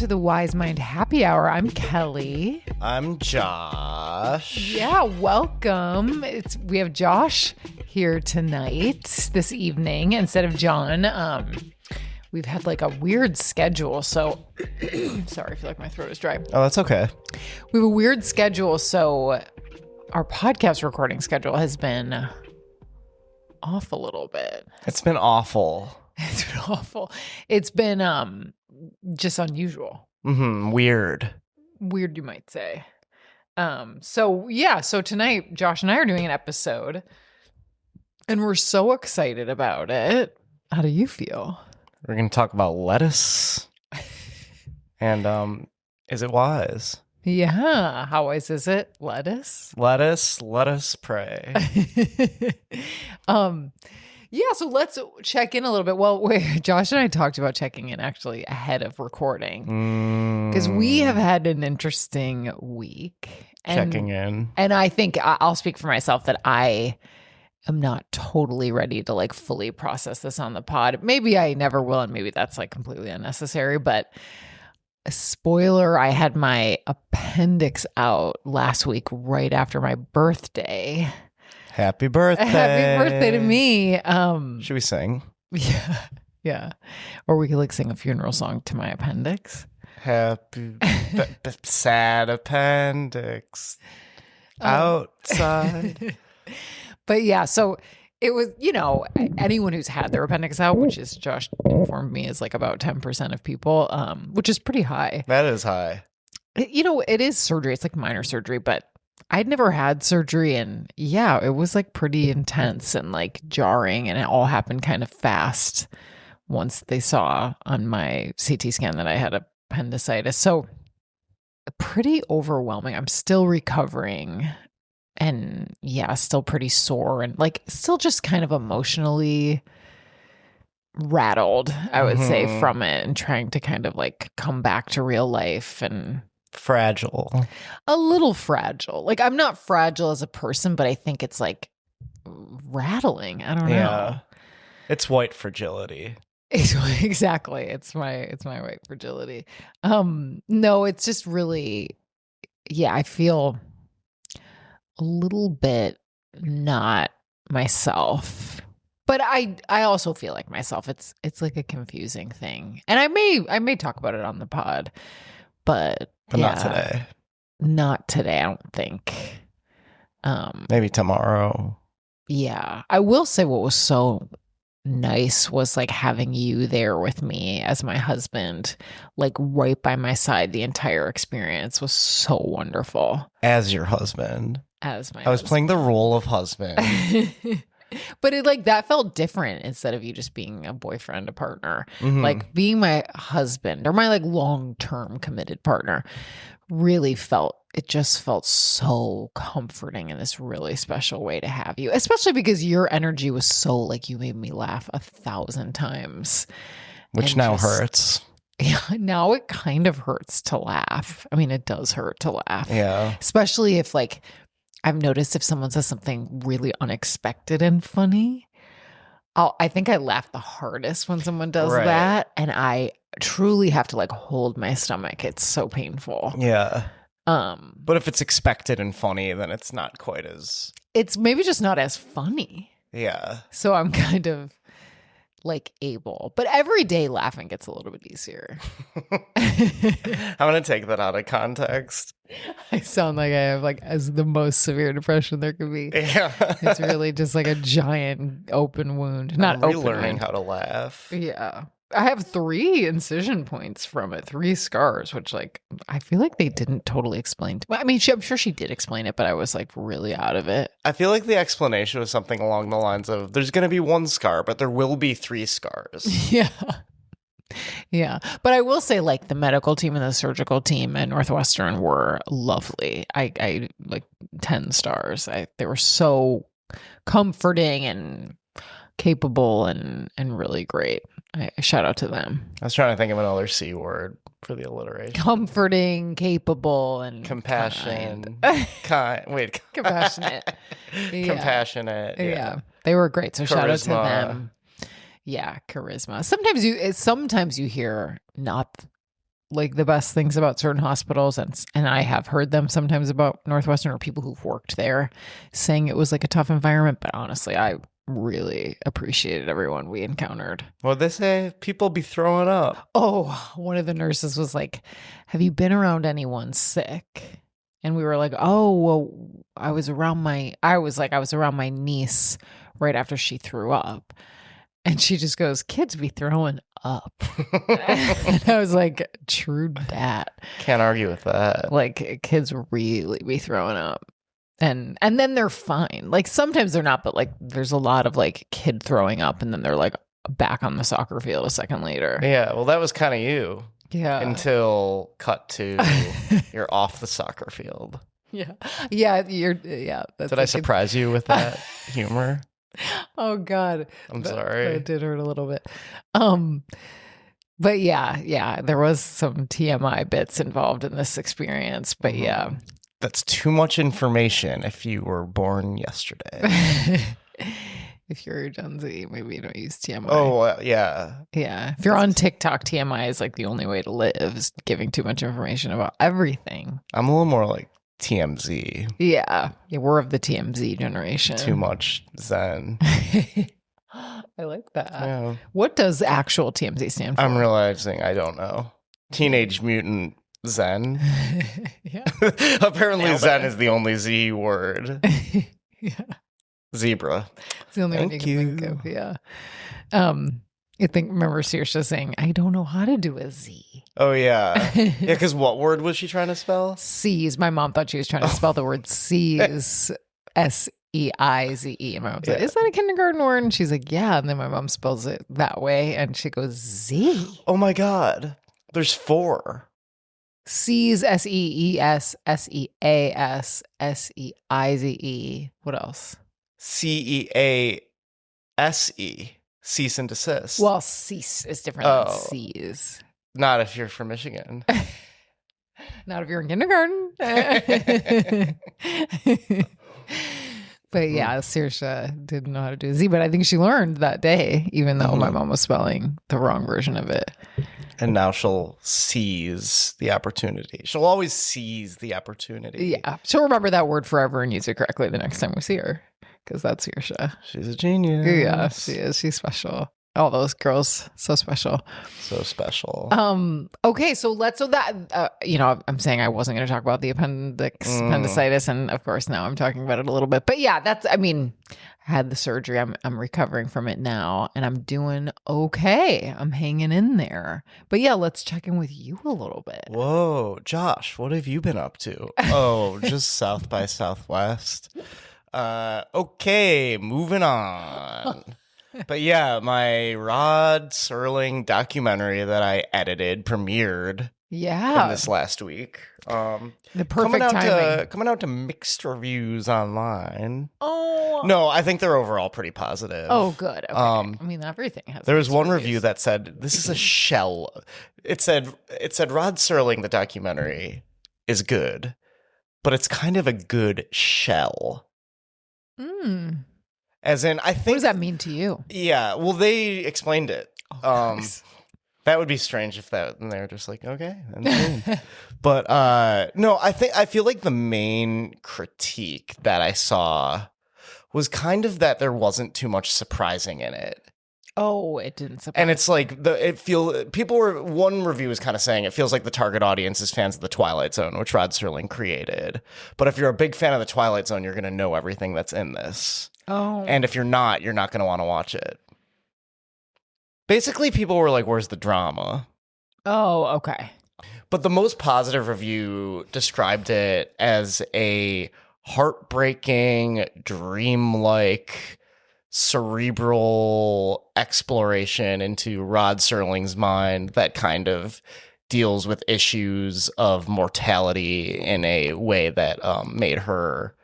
to the Wise Mind Happy Hour. I'm Kelly. I'm Josh. Yeah, welcome. We have Josh here tonight, this evening, instead of John. We've had like a weird schedule, so sorry, I feel like my throat is dry. Oh, that's okay. We have a weird schedule, so our podcast recording schedule has been off a little bit. It's been awful. It's been awful. It's been just unusual. Weird. Weird, you might say. So tonight Josh and I are doing an episode and we're so excited about it. How do you feel? We're going to talk about lettuce. And is it wise? Yeah. How wise is it? Lettuce? Lettuce, pray. Yeah, so let's check in a little bit. Well, wait, Josh and I talked about checking in actually ahead of recording because we have had an interesting week. Checking in. And I think I'll speak for myself that I am not totally ready to like fully process this on the pod. Maybe I never will, and maybe that's like completely unnecessary. But a spoiler, I had my appendix out last week right after my birthday. Happy birthday. Happy birthday to me. Should we sing? Yeah. Or we could like sing a funeral song to my appendix. Happy sad appendix outside. But yeah, so it was, anyone who's had their appendix out, which is Josh informed me is like about 10% of people, which is pretty high. That is high. It is surgery. It's like minor surgery, but I'd never had surgery, and yeah, it was like pretty intense and like jarring, and it all happened kind of fast once they saw on my CT scan that I had appendicitis. So pretty overwhelming. I'm still recovering and yeah, still pretty sore and like still just kind of emotionally rattled, I would say, from it and trying to kind of like come back to real life and fragile. A little fragile. Like I'm not fragile as a person, but I think it's like rattling. I don't know. Yeah. It's white fragility. Exactly. It's my white fragility. No, it's just really, yeah, I feel a little bit not myself. But I also feel like myself. It's like a confusing thing. And I may talk about it on the pod, but yeah, not today. Not today, I don't think. Maybe tomorrow. Yeah. I will say what was so nice was like having you there with me as my husband, like right by my side. The entire experience was so wonderful. As your husband. I was playing the role of husband. But it like that felt different instead of you just being a boyfriend, a partner. Like being my husband or my like long-term committed partner really felt so comforting in this really special way to have you, especially because your energy was so like you made me laugh 1,000 times. Which now hurts. Yeah, now it kind of hurts to laugh. I mean, it does hurt to laugh. Yeah. Especially if like I've noticed if someone says something really unexpected and funny, I think I laugh the hardest when someone does that. And I truly have to like hold my stomach. It's so painful. Yeah. But if it's expected and funny, then it's not quite as... It's maybe just not as funny. Yeah. So I'm kind of like able. But every day laughing gets a little bit easier. I'm going to take that out of context. I sound like I have like as the most severe depression there could be. Yeah. It's really just like a giant open wound. Not I'm open relearning wound. how to laugh. Yeah. I have 3 incision points from it, 3 scars, which like I feel like they didn't totally explain to me. I mean, I'm sure she did explain it, but I was like really out of it. I feel like the explanation was something along the lines of there's going to be 1 scar, but there will be 3 scars. Yeah. Yeah. But I will say like the medical team and the surgical team at Northwestern were lovely. I like 10 stars. They were so comforting and capable and really great. I shout out to them. I was trying to think of another C word for the alliteration. Comforting, capable, and compassion. Compassionate. Yeah. Compassionate. Yeah. They were great. So shout out to them. Yeah, charisma. Sometimes you hear not like the best things about certain hospitals, and I have heard them sometimes about Northwestern or people who've worked there saying it was like a tough environment. But honestly, I really appreciated everyone we encountered. Well, they say people be throwing up. Oh, one of the nurses was like, "Have you been around anyone sick?" And we were like, "Oh, well, I was around my niece right after she threw up." And she just goes, "Kids be throwing up." And I was like, true dat. Can't argue with that. Like, kids really be throwing up. And then they're fine. Like, sometimes they're not, but like there's a lot of like kid throwing up and then they're like back on the soccer field a second later. Yeah, well, that was kind of you. Yeah. Until cut to you're off the soccer field. Yeah. Yeah. That's Did I surprise you with that humor? Oh God. I'm sorry. It did hurt a little bit. But yeah, there was some TMI bits involved in this experience. But yeah. That's too much information if you were born yesterday. If you're Gen Z, maybe you don't use TMI. Oh, yeah. Yeah. If you're on TikTok, TMI is like the only way to live, is giving too much information about everything. I'm a little more like TMZ. Yeah. Yeah, we're of the TMZ generation. Too much Zen. I like that. Yeah. What does actual TMZ stand for? I'm realizing I don't know. Teenage Mutant Zen. Yeah. Apparently Nailed Zen it. is the only Z word. Yeah. Zebra. It's the only one you can think of. Yeah. Remember Saoirse saying, "I don't know how to do a Z." Oh, yeah. Yeah, because what word was she trying to spell? C's. My mom thought she was trying to spell the word C's. Seize. And my mom said, "Is that a kindergarten word?" And she's like, "Yeah." And then my mom spells it that way. And she goes, Z. Oh, my God. There's 4. C's, Sees, Seas, Seize. What else? CEASE. Cease and desist. Well, cease is different than C's. Not if you're from Michigan. Not if you're in kindergarten. But yeah, Saoirse didn't know how to do Z, but I think she learned that day, even though my mom was spelling the wrong version of it. And now she'll seize the opportunity. She'll always seize the opportunity. Yeah. She'll remember that word forever and use it correctly the next time we see her, because that's Saoirse. She's a genius. Yeah, she is. She's special. All those girls, so special. So special. Okay, I'm saying I wasn't going to talk about the appendicitis, and of course now I'm talking about it a little bit. But yeah, I had the surgery. I'm recovering from it now, and I'm doing okay. I'm hanging in there. But yeah, let's check in with you a little bit. Whoa, Josh, what have you been up to? Oh, just South by Southwest. Okay, moving on. But yeah, my Rod Serling documentary that I edited premiered in this last week. The perfect timing. Coming out to mixed reviews online. Oh no, I think they're overall pretty positive. Oh, good. Okay. Everything has. There was one reviews. review that said this is a shell. It said Rod Serling the documentary is good, but it's kind of a good shell. As in, I think. What does that mean to you? Yeah, well, they explained it. Nice. That would be strange if and they were just like, okay. But no, I feel like the main critique that I saw was kind of that there wasn't too much surprising in it. Oh, it didn't surprise. And it's like one review was kind of saying it feels like the target audience is fans of the Twilight Zone, which Rod Serling created. But if you're a big fan of the Twilight Zone, you're going to know everything that's in this. Oh. And if you're not going to want to watch it. Basically, people were like, where's the drama? Oh, okay. But the most positive review described it as a heartbreaking, dreamlike, cerebral exploration into Rod Serling's mind that kind of deals with issues of mortality in a way that made her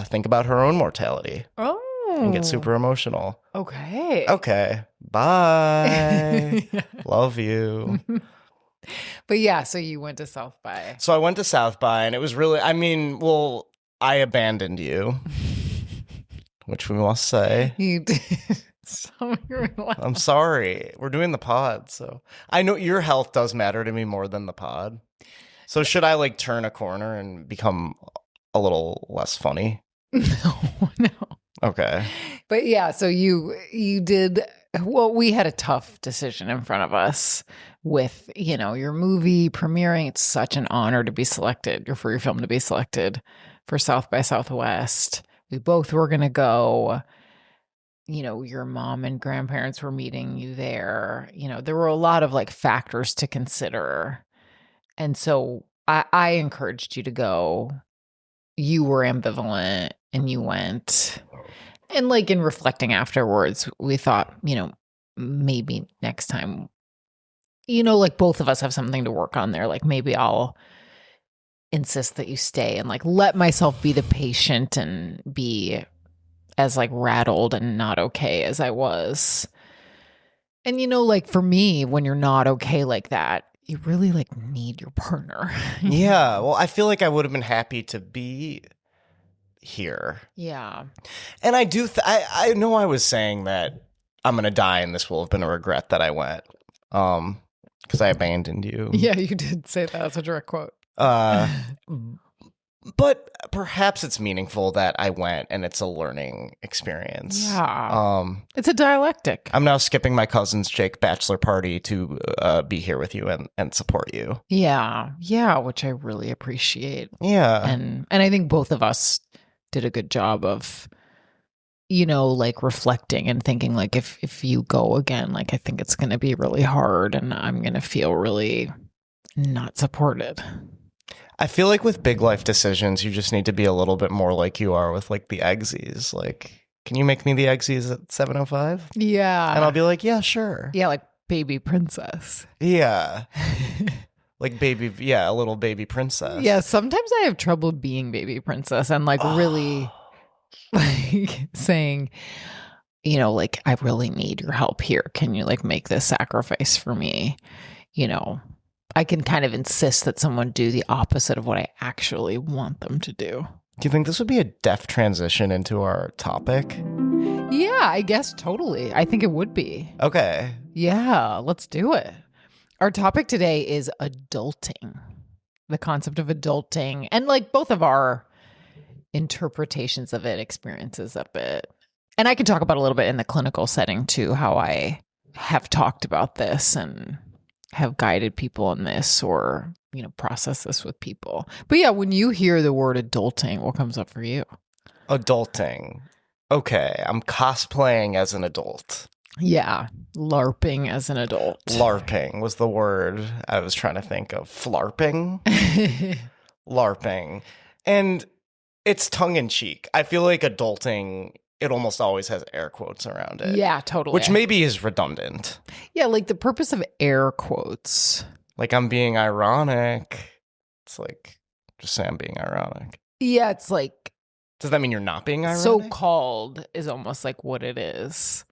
think about her own mortality. Oh. And get super emotional. Okay. Okay. Bye. Love you. But yeah, so you went to South by. So I went to South by, and it was really, I abandoned you, which we must say. You did. So you're like, I'm sorry. We're doing the pod, so I know your health does matter to me more than the pod. So should I like turn a corner and become a little less funny? no. Okay. But yeah, so you did well, we had a tough decision in front of us with, your movie premiering. It's such an honor to be selected, for your film to be selected for South by Southwest. We both were going to go. Your mom and grandparents were meeting you there. There were a lot of like factors to consider. And so I encouraged you to go. You were ambivalent and you went. And like in reflecting afterwards, we thought, maybe next time, like both of us have something to work on there. Like maybe I'll insist that you stay and like let myself be the patient and be as like rattled and not okay as I was. And like for me, when you're not okay like that, you really like need your partner. Yeah. Well, I feel like I would have been happy to be here. Yeah. And I do, I know I was saying that I'm going to die and this will have been a regret that I went. Because I abandoned you. Yeah, you did say that. That's a direct quote. But perhaps it's meaningful that I went and it's a learning experience. Yeah. It's a dialectic. I'm now skipping my cousin's Jake bachelor party to be here with you and support you. Yeah. Yeah, which I really appreciate. Yeah. And I think both of us did a good job of, like reflecting and thinking like if you go again, like I think it's going to be really hard and I'm going to feel really not supported. I feel like with big life decisions, you just need to be a little bit more like you are with like the Eggsys. Like, can you make me the Eggsys at 7:05? Yeah. And I'll be like, yeah, sure. Yeah, like baby princess. Yeah. Like a little baby princess. Yeah, sometimes I have trouble being baby princess and like really like saying, like I really need your help here. Can you like make this sacrifice for me? I can kind of insist that someone do the opposite of what I actually want them to do. Do you think this would be a deft transition into our topic? Yeah, I guess totally. I think it would be. Okay. Yeah, let's do it. Our topic today is adulting, the concept of adulting, and like both of our interpretations of it, experiences of it. And I can talk about a little bit in the clinical setting too, how I have talked about this and have guided people in this or, process this with people. But yeah, when you hear the word adulting, what comes up for you? Adulting. Okay, I'm cosplaying as an adult. Yeah, LARPing as an adult. LARPing was the word I was trying to think of. Flarping? LARPing. And it's tongue-in-cheek. I feel like adulting, it almost always has air quotes around it. Yeah, totally. Which maybe is redundant. Yeah, like the purpose of air quotes. Like I'm being ironic. It's like, just say I'm being ironic. Yeah, it's like... Does that mean you're not being ironic? So-called is almost like what it is.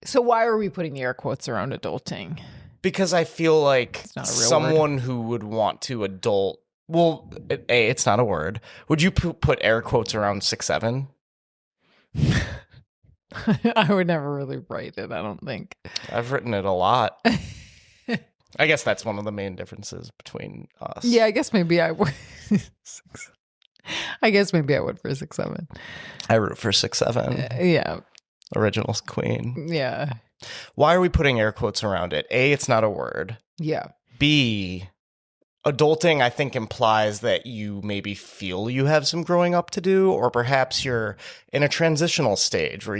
So why are we putting the air quotes around adulting? Because I feel like someone word. who would want to adult... Well, A, it's not a word. Would you put air quotes around 6'7"? I would never really write it, I don't think. I've written it a lot. I guess that's one of the main differences between us. Yeah, I guess maybe I would. I guess maybe I would for 6'7". I root for 6'7". Yeah. Original queen. Yeah. Why are we putting air quotes around it? A, it's not a word. Yeah. B, adulting, I think, implies that you maybe feel you have some growing up to do, or perhaps you're in a transitional stage where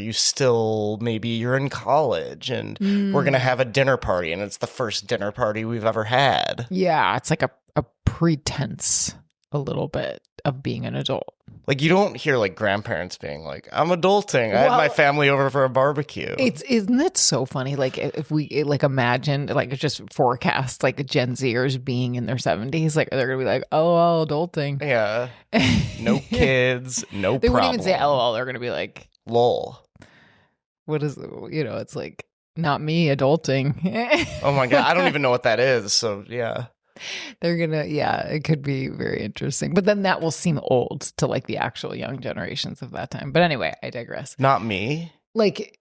maybe you're in college and we're going to have a dinner party and it's the first dinner party we've ever had. Yeah, it's like a pretense a little bit of being an adult. Like you don't hear like grandparents being like, I'm adulting. I had my family over for a barbecue. Isn't it so funny? Like if we like imagine like just forecast like Gen Zers being in their 70s, like they're gonna be like, oh, adulting. Yeah. No kids, no they problem. wouldn't even say LOL. They're gonna be like, lol. What is it's like not me adulting. Oh my God. I don't even know what that is. So yeah. They're gonna, it could be very interesting. But then that will seem old to like the actual young generations of that time. But anyway, I digress. Not me. Like,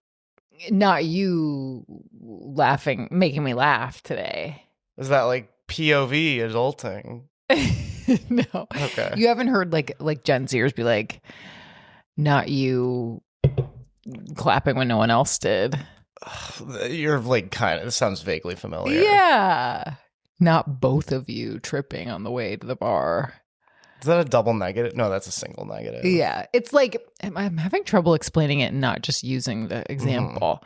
not you laughing, making me laugh today. Is that like POV adulting? No. Okay. You haven't heard like Gen Zers be like, not you clapping when no one else did. You're like kind of, this sounds vaguely familiar. Yeah. Not both of you tripping on the way to the bar. Is that a double negative? No, that's a single negative. Yeah. It's like, I'm having trouble explaining it and not just using the example.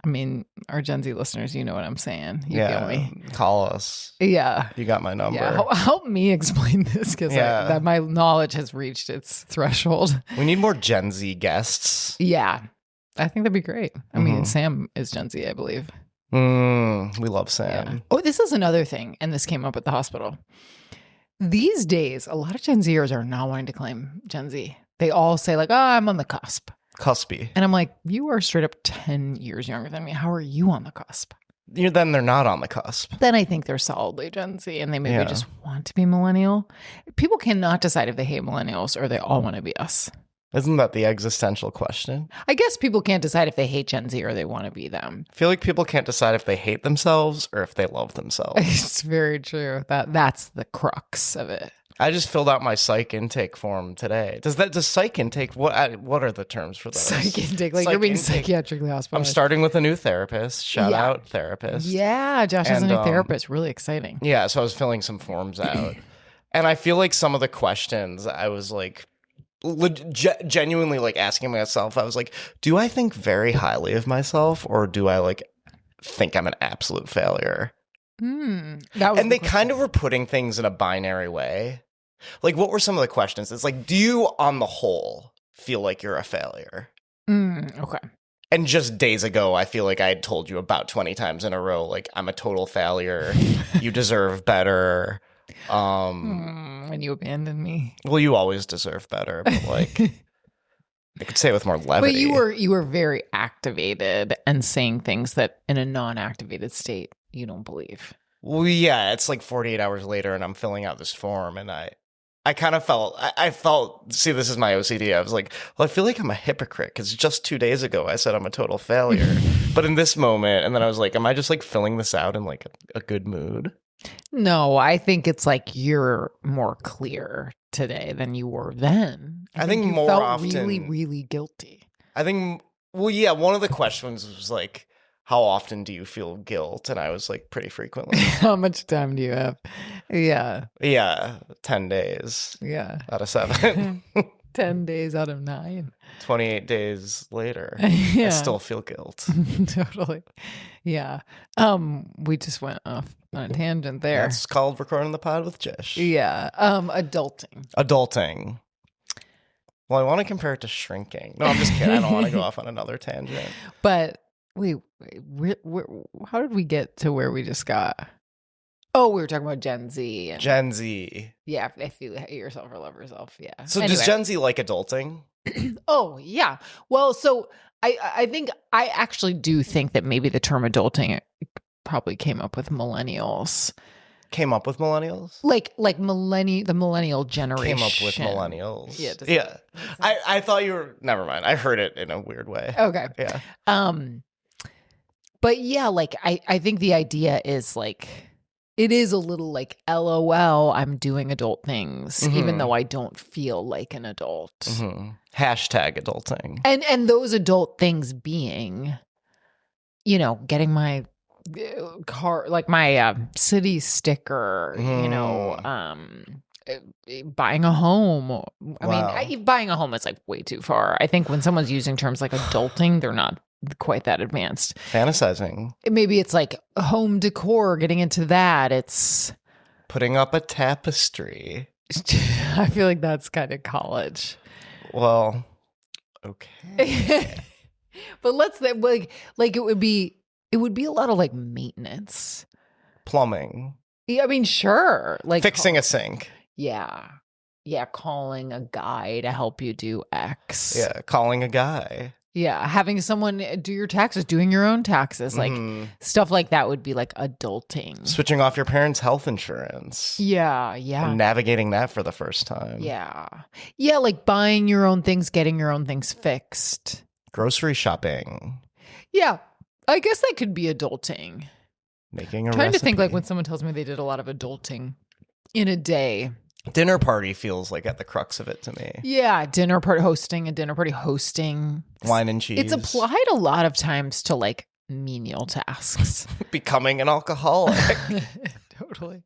I mean, our Gen Z listeners, you know what I'm saying. You feel me? Call us. Yeah. You got my number. Yeah. Help me explain this because that my knowledge has reached its threshold. We need more Gen Z guests. Yeah. I think that'd be great. I mean, Sam is Gen Z, I believe. We love Sam. Yeah. Oh, this is another thing, and this came up at the hospital. These days, a lot of Gen Zers are not wanting to claim Gen Z. They all say like, oh, I'm on the cusp. Cuspy. And I'm like, you are straight up 10 years younger than me. How are you on the cusp? Then they're not on the cusp. Then I think they're solidly Gen Z and they maybe just want to be millennial. People cannot decide if they hate millennials or they all want to be us. Isn't that the existential question? I guess people can't decide if they hate Gen Z or they want to be them. I feel like people can't decide if they hate themselves or if they love themselves. It's very true. That's the crux of it. I just filled out my psych intake form today. Does psych intake, what are the terms for those? Psych intake, like you're being psychiatrically hospitalized. I'm starting with a new therapist. Shout out therapist. Yeah, Josh has a new therapist. Really exciting. Yeah, so I was filling some forms out. And I feel like some of the questions I was like, genuinely like asking myself, I was like, do I think very highly of myself or do I like think I'm an absolute failure? And they kind of were putting things in a binary way. Like, what were some of the questions? It's like, do you on the whole feel like you're a failure? Okay. And just days ago, I feel like I had told you about 20 times in a row, like, I'm a total failure. You deserve better. When you abandoned me. Well, you always deserve better, but like I could say it with more levity. But you were very activated and saying things that in a non-activated state you don't believe. Well, yeah, it's like 48 hours later and I'm filling out this form and I kind of felt, see, this is my OCD. I was like, well, I feel like I'm a hypocrite because just 2 days ago I said I'm a total failure. But in this moment, and then I was like, am I just like filling this out in like a good mood? No, I think it's like you're more clear today than you were then. I think you more felt often. really, really guilty. I think, well, yeah, one of the questions was like, how often do you feel guilt? And I was like, pretty frequently. How much time do you have? Yeah. Yeah, 10 days. Yeah. Out of 7. 10 days out of 9. 28 days later. Yeah. I still feel guilt. Totally. Yeah. We just went off on a tangent there. That's called Recording the Pod with Jish. Yeah. Adulting. Adulting. Well, I want to compare it to shrinking. No, I'm just kidding. I don't want to go off on another tangent. But wait, how did we get to where we just got? Oh, we were talking about Gen Z. Gen Z. Yeah, if you hate yourself or love yourself. Yeah. So does Gen Z like adulting? Oh, yeah. Well, so I think I actually do think that maybe the term adulting probably came up with millennials. Came up with millennials? Like the millennial generation. Came up with millennials. Yeah. Yeah. I thought you were, never mind. I heard it in a weird way. Okay. Yeah. But yeah, like I think the idea is like, it is a little like, LOL, I'm doing adult things, even though I don't feel like an adult. Hashtag adulting. And those adult things being, you know, getting my car, like my city sticker, you know, buying a home. I mean, buying a home is like way too far. I think when someone's using terms like adulting, they're not quite that advanced. Fantasizing. Maybe it's like home decor, getting into that. It's putting up a tapestry. I feel like that's kind of college. Well, okay. But let's like it would be a lot of like maintenance. Plumbing. Yeah, I mean, sure. Like fixing a sink. Yeah. Yeah, calling a guy to help you do X. Yeah, calling a guy. Yeah, having someone do your taxes, doing your own taxes, like stuff like that would be like adulting. Switching off your parents' health insurance. Yeah, yeah. And navigating that for the first time. Yeah. Yeah, like buying your own things, getting your own things fixed. Grocery shopping. Yeah. I guess that could be adulting. Making a Trying to think like recipe. when someone tells me they did a lot of adulting in a day. Dinner party feels like at the crux of it to me. Yeah, hosting a dinner party, hosting Wine and cheese. It's applied a lot of times to like menial tasks. Becoming an alcoholic. Totally.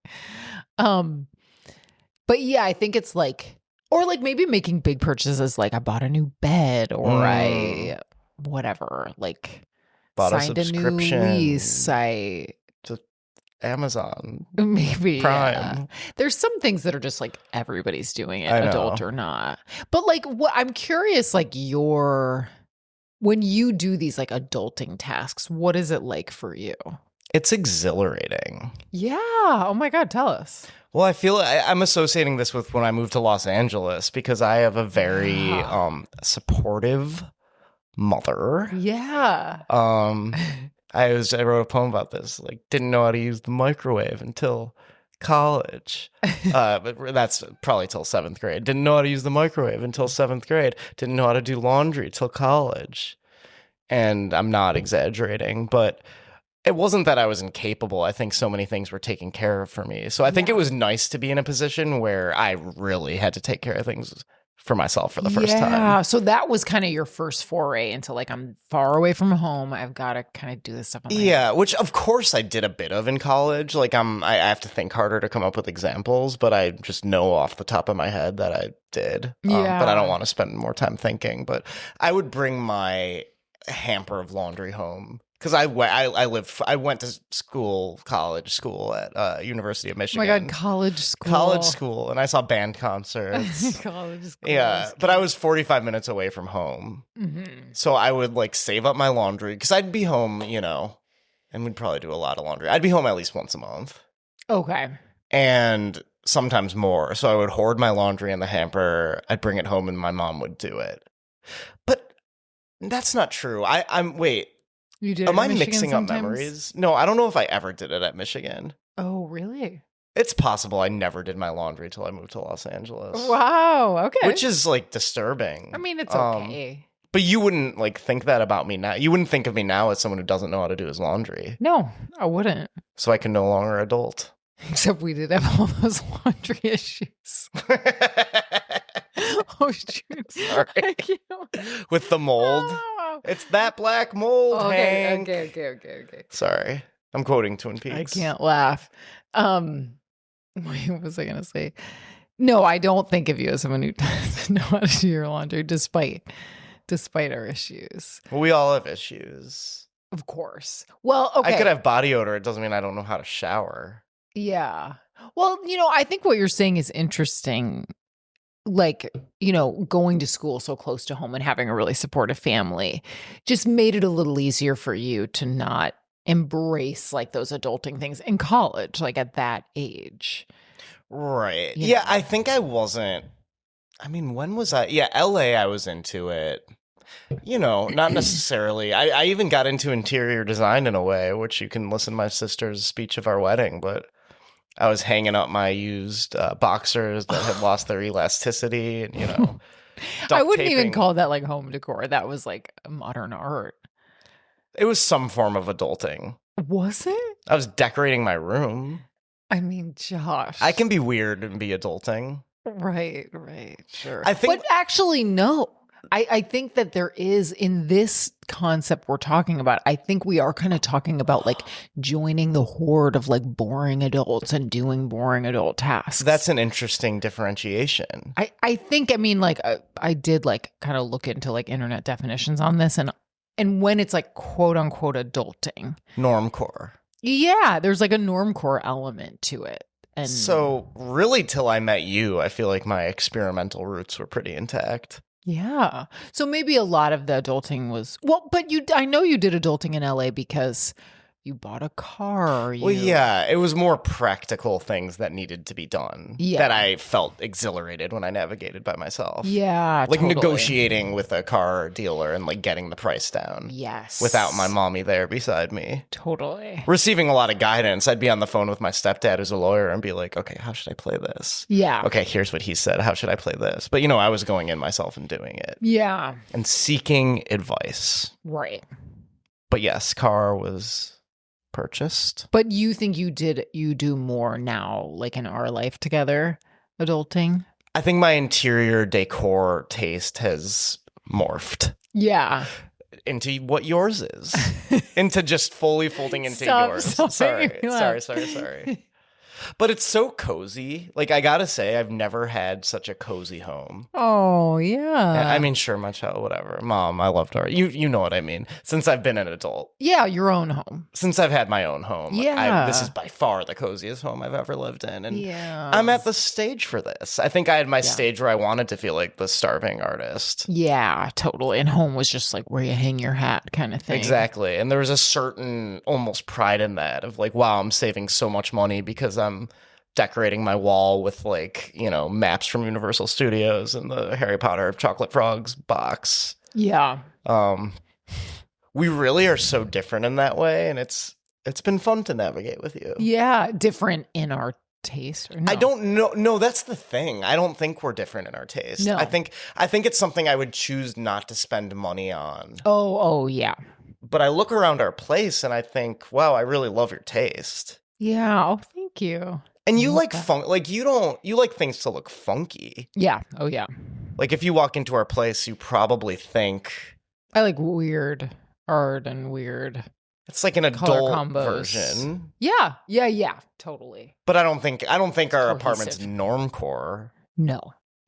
But yeah, I think it's like, or like maybe making big purchases, like I bought a new bed, or I whatever, like Bought a signed a new subscription. lease. I To Amazon maybe Prime. yeah. There's some things that are just like everybody's doing it, I know. adult or not. But like, what I'm curious, like when you do these like adulting tasks, what is it like for you? It's exhilarating. Yeah. Oh my God, tell us. Well, I feel I'm associating this with when I moved to Los Angeles because I have a very supportive mother. Yeah. I wrote a poem about this. Like, didn't know how to use the microwave until college. But that's probably till 7th grade. Didn't know how to use the microwave until 7th grade. Didn't know how to do laundry till college. And I'm not exaggerating, but it wasn't that I was incapable. I think so many things were taken care of for me. So I think it was nice to be in a position where I really had to take care of things for myself for the first time. Yeah. So that was kind of your first foray into like, I'm far away from home. I've got to kind of do this stuff on my own. Yeah, which of course I did a bit of in college. Like I have to think harder to come up with examples, but I just know off the top of my head that I did. Yeah. But I don't want to spend more time thinking. But I would bring my hamper of laundry home because I went to college school at University of Oh Michigan. my God, college school. College school, and I saw band concerts. College school. Yeah, but I was 45 minutes away from home. Mm-hmm. So I would like save up my laundry because I'd be home, and we'd probably do a lot of laundry. I'd be home at least once a month Okay. and sometimes more. So I would hoard my laundry in the hamper. I'd bring it home and my mom would do it. But that's not true. Wait, You did. am it I in Michigan mixing sometimes? up memories? No, I don't know if I ever did it at Michigan. Oh, really? It's possible I never did my laundry till I moved to Los Angeles. Wow. Okay. Which is like disturbing. I mean, it's okay. But you wouldn't like think that about me now. You wouldn't think of me now as someone who doesn't know how to do his laundry. No, I wouldn't. So I can no longer adult. Except we did have all those laundry issues. Oh, shoot. Sorry. I can't. With the mold. Oh. It's that black mold, Okay, Hank. okay. Sorry. I'm quoting Twin Peaks. I can't laugh. What was I going to say? No, I don't think of you as someone who doesn't know how to do your laundry, despite our issues. Well, we all have issues. Of course. Well, okay. I could have body odor. It doesn't mean I don't know how to shower. Yeah. Well, I think what you're saying is interesting. Like, going to school so close to home and having a really supportive family just made it a little easier for you to not embrace like those adulting things in college, like at that age. Right. You Yeah, know. I think I wasn't. I mean, when was I? Yeah, LA, I was into it. Not necessarily. I even got into interior design in a way, which you can listen to my sister's speech of our wedding, but I was hanging up my used boxers that had lost their elasticity and, I duct wouldn't even taping. call that like home decor. That was like modern art. It was some form of adulting. Was it? I was decorating my room. I mean, Josh. I can be weird and be adulting. Right. Sure. I think- But actually, no. I think that there is, in this concept we're talking about, I think we are kind of talking about like joining the horde of like boring adults and doing boring adult tasks. That's an interesting differentiation. I think, like I did like kind of look into like internet definitions on this, and when it's like quote unquote adulting, Normcore. yeah, there's like a normcore element to it. And So really till I met you, I feel like my experimental roots were pretty intact. yeah. So maybe a lot of the adulting was, but I know you did adulting in LA because you bought a car. Well, yeah, it was more practical things that needed to be done Yeah. that I felt exhilarated when I navigated by myself. Yeah. Like totally. negotiating with a car dealer and like getting the price down Yes. without my mommy there beside me. Totally. Receiving a lot of guidance. I'd be on the phone with my stepdad who's a lawyer and be like, okay, how should I play this? Yeah. Okay, here's what he said. How should I play this? But I was going in myself and doing it Yeah. and seeking advice. Right. But yes, car was purchased. But you think you do more now, like in our life together, adulting? I think my interior decor taste has morphed Yeah. into what yours is. Into just fully folding into Stop yours. making me laugh. Sorry. But it's so cozy. Like, I gotta say, I've never had such a cozy home. Oh, yeah. I mean, sure, my child, whatever. Mom, I loved her. You know what I mean. Since I've been an adult. Yeah, your own home. Since I've had my own home. Yeah. This is by far the coziest home I've ever lived in. And Yeah. I'm at the stage for this. I think I had my stage where I wanted to feel like the starving artist. Yeah, totally. And home was just like where you hang your hat kind of thing. Exactly. And there was a certain almost pride in that of like, wow, I'm saving so much money because I'm decorating my wall with like, maps from Universal Studios and the Harry Potter Chocolate Frogs box. Yeah. We really are so different in that way, and it's been fun to navigate with you. Yeah, different in our taste. Or no? I don't know. No, that's the thing. I don't think we're different in our taste. No. I think it's something I would choose not to spend money on. Oh, yeah. But I look around our place and I think, wow, I really love your taste. Yeah. Oh, thank you. And you like you like things to look funky. Yeah. Oh, yeah. Like if you walk into our place, you probably think I like weird art and weird. It's like an color adult combos. version. Yeah. Totally. But I don't think our Cohesive. apartment's normcore. No,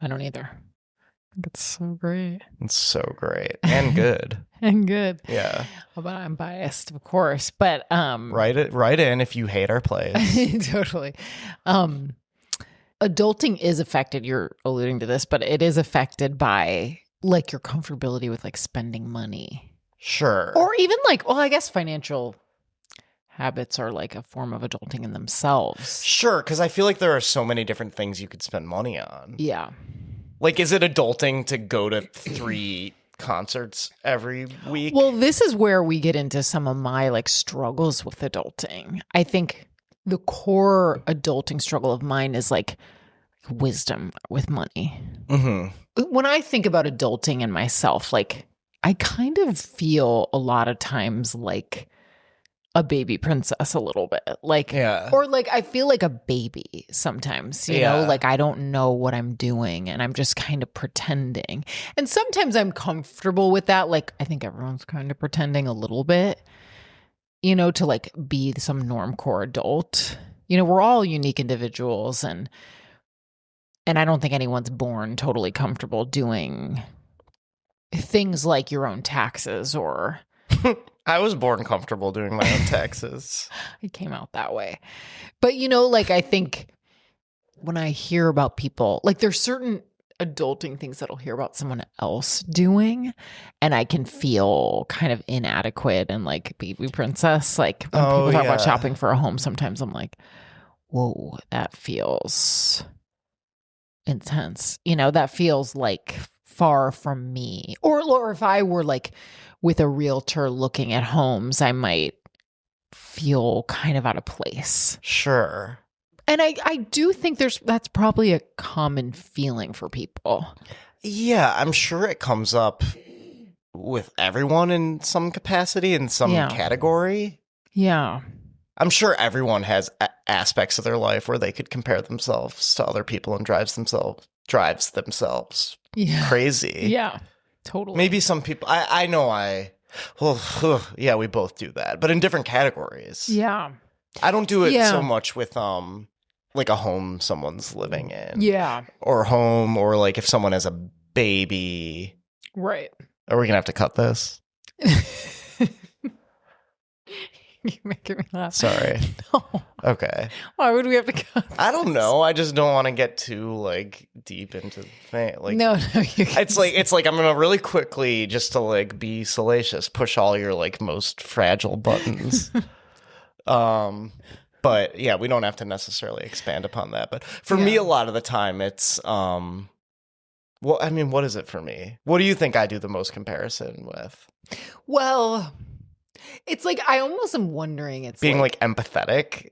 I don't either. I think it's so great. It's so great and good. And good. Yeah. But I'm biased, of course. But write in if you hate our place. Totally. Adulting is affected, you're alluding to this, but it is affected by like your comfortability with like spending money. Sure. Or even like, well, I guess financial habits are like a form of adulting in themselves. Sure, because I feel like there are so many different things you could spend money on. Yeah. Like, is it adulting to go to 3 concerts every week? Well, this is where we get into some of my like struggles with adulting. I think the core adulting struggle of mine is like wisdom with money. Mm-hmm. When I think about adulting and myself, like I kind of feel a lot of times like a baby princess a little bit. Like, Yeah. or like I feel like a baby sometimes, you Yeah. know, like I don't know what I'm doing and I'm just kind of pretending. And sometimes I'm comfortable with that. Like I think everyone's kind of pretending a little bit, you know, to like be some normcore adult. You know, we're all unique individuals and I don't think anyone's born totally comfortable doing things like your own taxes or I was born comfortable doing my own taxes. it came out that way. But, you know, like I think when I hear about people, like there's certain adulting things that I'll hear about someone else doing and I can feel kind of inadequate and like baby princess. Like when people talk about shopping for a home, sometimes I'm like, whoa, that feels intense. You know, that feels like far from me. Or if I were like with a realtor looking at homes, I might feel kind of out of place. Sure. And I do think that's probably a common feeling for people. Yeah, I'm sure it comes up with everyone in some capacity, in some category. Yeah. I'm sure everyone has aspects of their life where they could compare themselves to other people and drives themselves crazy. Yeah, totally. Maybe some people, yeah, we both do that, but in different categories. Yeah. I don't do it so much with like a home someone's living in. Yeah. Or home, or like if someone has a baby. Right. Are we going to have to cut this? You're making me laugh. Sorry. No. Okay. Why would we have to cut this? I don't know. I just don't want to get too like deep into the thing. Like No, you can it's like I'm gonna really quickly, just to like be salacious, push all your like most fragile buttons. But yeah, we don't have to necessarily expand upon that. But for me, a lot of the time, it's well, I mean, what is it for me? What do you think I do the most comparison with? Well, it's like I almost am wondering. It's being like empathetic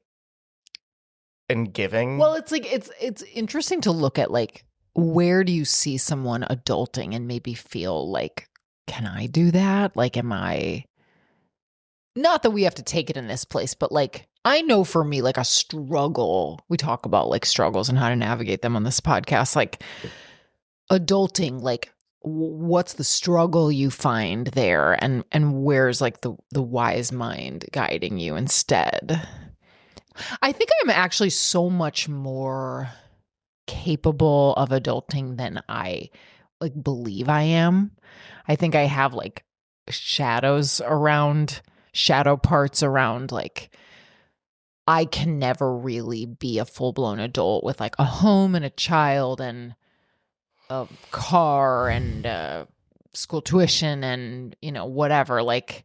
and giving. Well, it's like it's interesting to look at like where do you see someone adulting and maybe feel like, can I do that? Like, am I not that we have to take it in this place, but like, I know for me, like a struggle, we talk about like struggles and how to navigate them on this podcast, like adulting, like what's the struggle you find there, and where's like the wise mind guiding you instead? I think I'm actually so much more capable of adulting than I like believe I am. I think I have like shadow parts around, like I can never really be a full-blown adult with like a home and a child and a car and school tuition and, you know, whatever. Like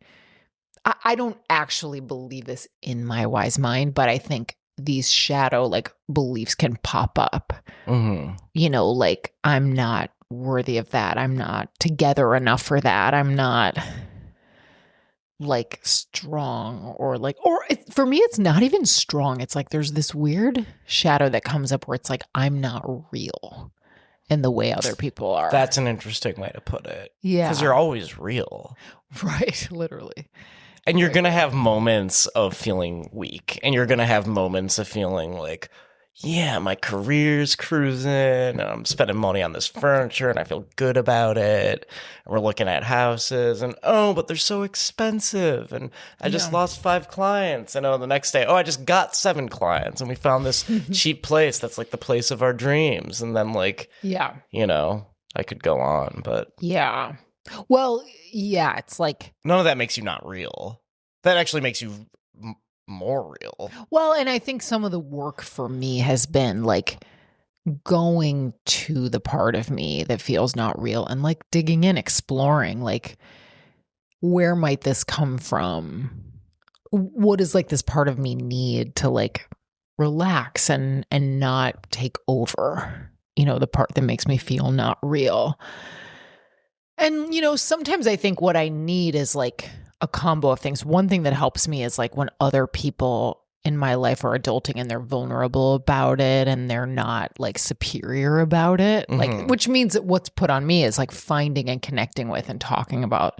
I don't actually believe this in my wise mind, but I think these shadow like beliefs can pop up. Mm-hmm. You know, like I'm not worthy of that. I'm not together enough for that. I'm not like strong or for me, it's not even strong. It's like there's this weird shadow that comes up where it's like I'm not real in the way other people are. That's an interesting way to put it. Yeah. Because you're always real. Right. Literally. And you're going to have moments of feeling weak. And you're going to have moments of feeling like, yeah, my career's cruising. And I'm spending money on this furniture and I feel good about it. And we're looking at houses and, oh, but they're so expensive. And I just lost 5 clients. And the next day, I just got 7 clients. And we found this cheap place that's like the place of our dreams. And then like, yeah, you know, I could go on, but. Yeah. Well, yeah, it's like. None of that makes you not real. That actually makes you more real. Well, and I think some of the work for me has been like going to the part of me that feels not real and like digging in, exploring, like where might this come from? What does like this part of me need to like relax and not take over, you know, the part that makes me feel not real. And, you know, sometimes I think what I need is like a combo of things. One thing that helps me is like when other people in my life are adulting and they're vulnerable about it and they're not like superior about it, like, which means that what's put on me is like finding and connecting with and talking about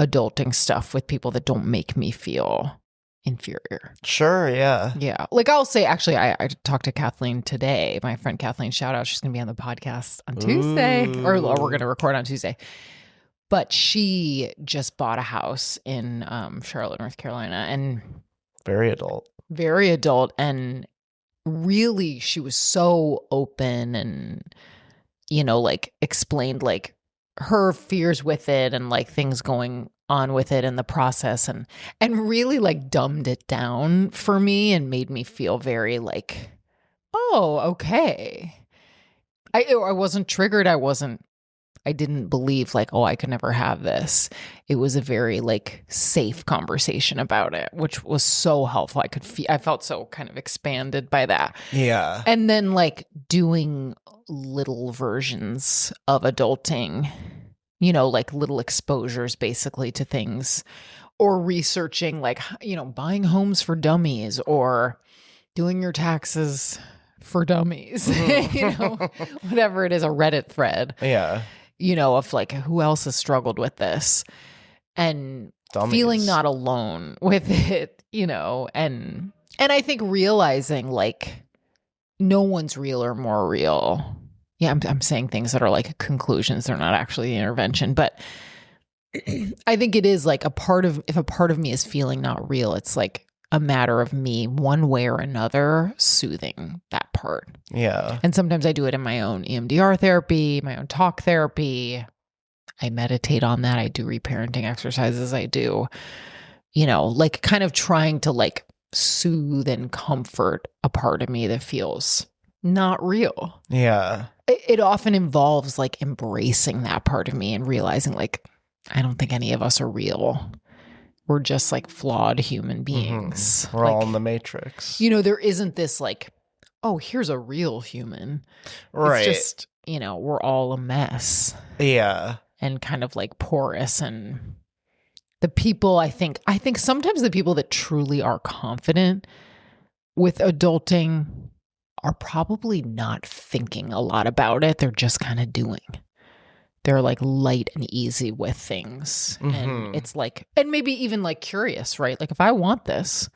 adulting stuff with people that don't make me feel inferior. Sure, yeah. Yeah. Like I'll say, actually, I talked to Kathleen today, my friend Kathleen, shout out. She's going to be on the podcast on Tuesday, or we're going to record on Tuesday. But she just bought a house in Charlotte, North Carolina, and very adult. And really, she was so open and, you know, like explained like her fears with it and like things going on with it in the process and really like dumbed it down for me and made me feel very like, oh, okay. I wasn't triggered. I didn't believe like, oh, I could never have this. It was a very like safe conversation about it, which was so helpful. I felt so kind of expanded by that. Yeah. And then like doing little versions of adulting, you know, like little exposures basically to things, or researching like, you know, buying homes for dummies or doing your taxes for dummies, you know, whatever it is, a Reddit thread. Yeah. You know, of like who else has struggled with this and feeling not alone with it, you know, and I think realizing like no one's real or more real. Yeah, I'm saying things that are like conclusions. They're not actually the intervention, but I think it is like if a part of me is feeling not real, it's like a matter of me one way or another soothing that part. Yeah. And sometimes I do it in my own EMDR therapy, my own talk therapy. I meditate on that. I do reparenting exercises. I do, you know, like kind of trying to like soothe and comfort a part of me that feels not real. Yeah. It often involves like embracing that part of me and realizing like, I don't think any of us are real. We're just like flawed human beings. We're like, all in the matrix. You know, there isn't this like, oh, here's a real human. Right. It's just, you know, we're all a mess. Yeah. And kind of like porous. And the people, I think sometimes the people that truly are confident with adulting are probably not thinking a lot about it. They're just kind of doing. they're like light and easy with things. Mhm. And it's like, and maybe even like curious, right? Like if I want this,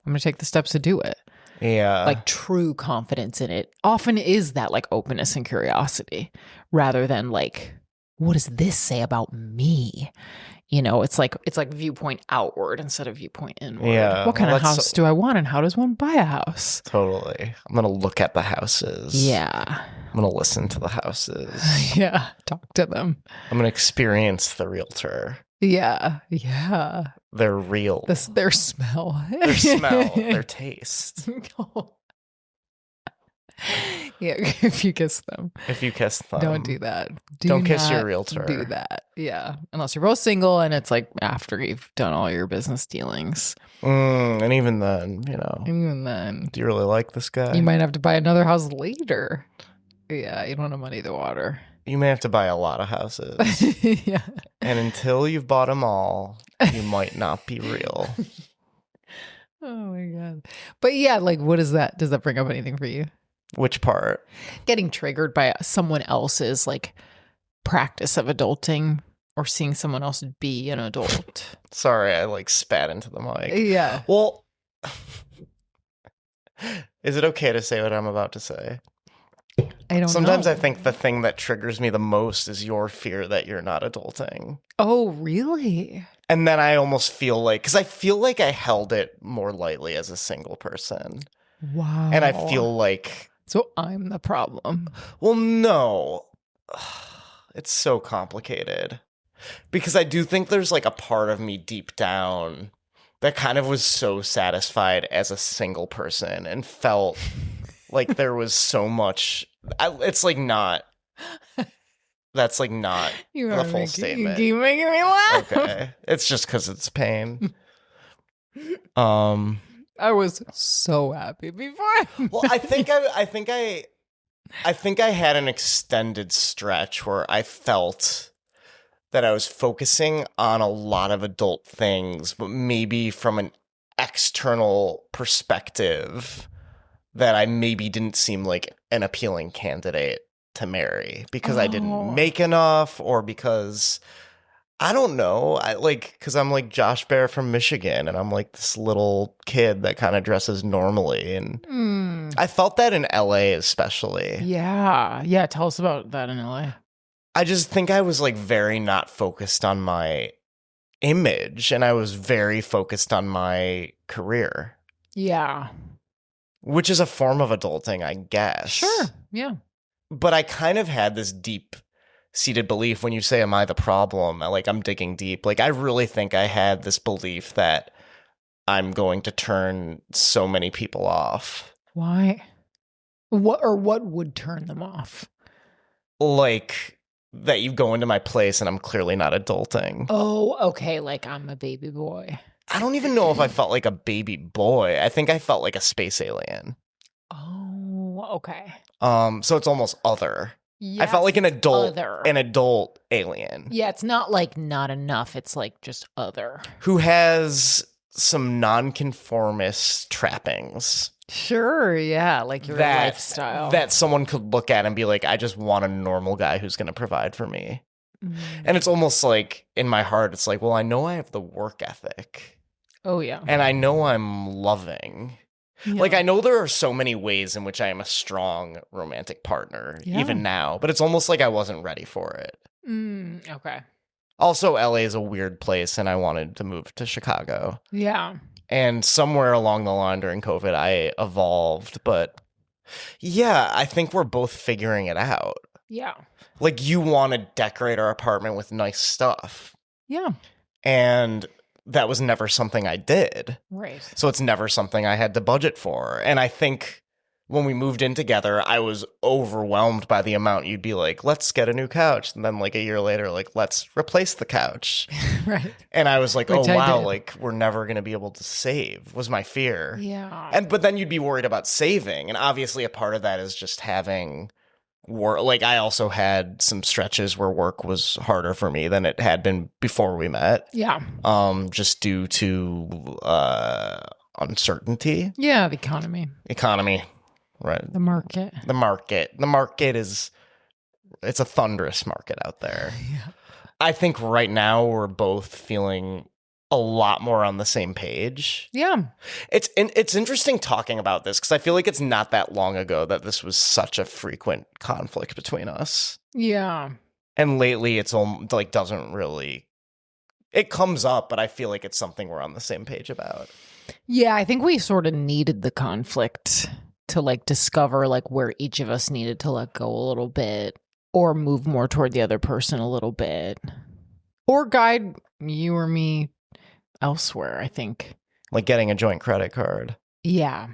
I'm going to take the steps to do it. Yeah. Like true confidence in it often is that like openness and curiosity rather than like, what does this say about me? You know, it's like viewpoint outward instead of viewpoint inward. Yeah, What kind well, of that's house do I want and how does one buy a house? Totally. I'm going to look at the houses. Yeah. I'm going to listen to the houses. Yeah. Talk to them. I'm going to experience the realtor. Yeah. Yeah. Their real. Their smell. Their smell. Their taste. Yeah, if you kiss them. If you kiss them. Don't do that. Don't kiss your not realtor. Do that. Yeah. Unless you're both single and it's like after you've done all your business dealings. And even then, Even then, do you really like this guy? you might have to buy another house later. Yeah, you don't want to muddy the water. You may have to buy a lot of houses. Yeah. And until you've bought them all, you might not be real. Oh my God. But yeah, like what is that? Does that bring up anything for you? Which part? Getting triggered by someone else's like practice of adulting or seeing someone else be an adult. Sorry, I like spat into the mic. Yeah. Well, is it okay to say what I'm about to say? I don't Sometimes know. I think the thing that triggers me the most is your fear that you're not adulting. Oh, really? And then I almost feel like, because I feel like I held it more lightly as a single person. Wow. And I feel like, so I'm the problem. well, no, it's so complicated. Because I do think there's like a part of me deep down that kind of was so satisfied as a single person and felt like there was so much. It's like not. That's like not the full statement. You keep making me laugh. Okay, it's just because it's pain. I was so happy before. Well, I think I had an extended stretch where I felt that I was focusing on a lot of adult things, but maybe from an external perspective that I maybe didn't seem like an appealing candidate to marry because I didn't make enough or because I don't know. Because I'm like Josh Bear from Michigan and I'm like this little kid that kind of dresses normally. And I felt that in LA especially. Yeah. Yeah. Tell us about that in LA. I just think I was like very not focused on my image and I was very focused on my career. Yeah. Which is a form of adulting, I guess. Sure. Yeah. But I kind of had this deep seated belief when you say, am I the problem? Like I'm digging deep. Like I really think I had this belief that I'm going to turn so many people off. Why? What would turn them off? Like that you go into my place and I'm clearly not adulting. Oh, okay. Like I'm a baby boy. I don't even know if I felt like a baby boy. I think I felt like a space alien. Oh, okay. So it's almost other. Yes, I felt like an adult other. Alien. Yeah, it's not like not enough. It's like just other. Who has some nonconformist trappings. Sure, yeah, like your lifestyle. That someone could look at and be like, I just want a normal guy who's going to provide for me. And it's almost like in my heart, it's like, well, I know I have the work ethic. Oh, yeah. And I know I'm loving. Yeah. Like, I know there are so many ways in which I am a strong romantic partner, even now, but it's almost like I wasn't ready for it. Okay. Also, LA is a weird place, and I wanted to move to Chicago. Yeah. And somewhere along the line during COVID, I evolved. But yeah, I think we're both figuring it out. Yeah. Like, you want to decorate our apartment with nice stuff. Yeah. And that was never something I did. Right. So it's never something I had to budget for. And I think when we moved in together, I was overwhelmed by the amount you'd be like, let's get a new couch. And then like a year later, like, let's replace the couch. Right. And I was like, Which oh, I wow, did. like we're never going to be able to save was my fear. Yeah. But then you'd be worried about saving. And obviously a part of that is just having work. Like I also had some stretches where work was harder for me than it had been before we met. Yeah. Just due to uncertainty. Yeah, the economy. Economy. Right. The market. The market is it's a thunderous market out there. Yeah. I think right now we're both feeling a lot more on the same page. Yeah. It's interesting talking about this because I feel like it's not that long ago that this was such a frequent conflict between us. Yeah. And lately it's like doesn't really, it comes up, but I feel like it's something we're on the same page about. Yeah, I think we sort of needed the conflict to like discover like where each of us needed to let go a little bit or move more toward the other person a little bit or guide you or me elsewhere, I think. Like getting a joint credit card. Yeah.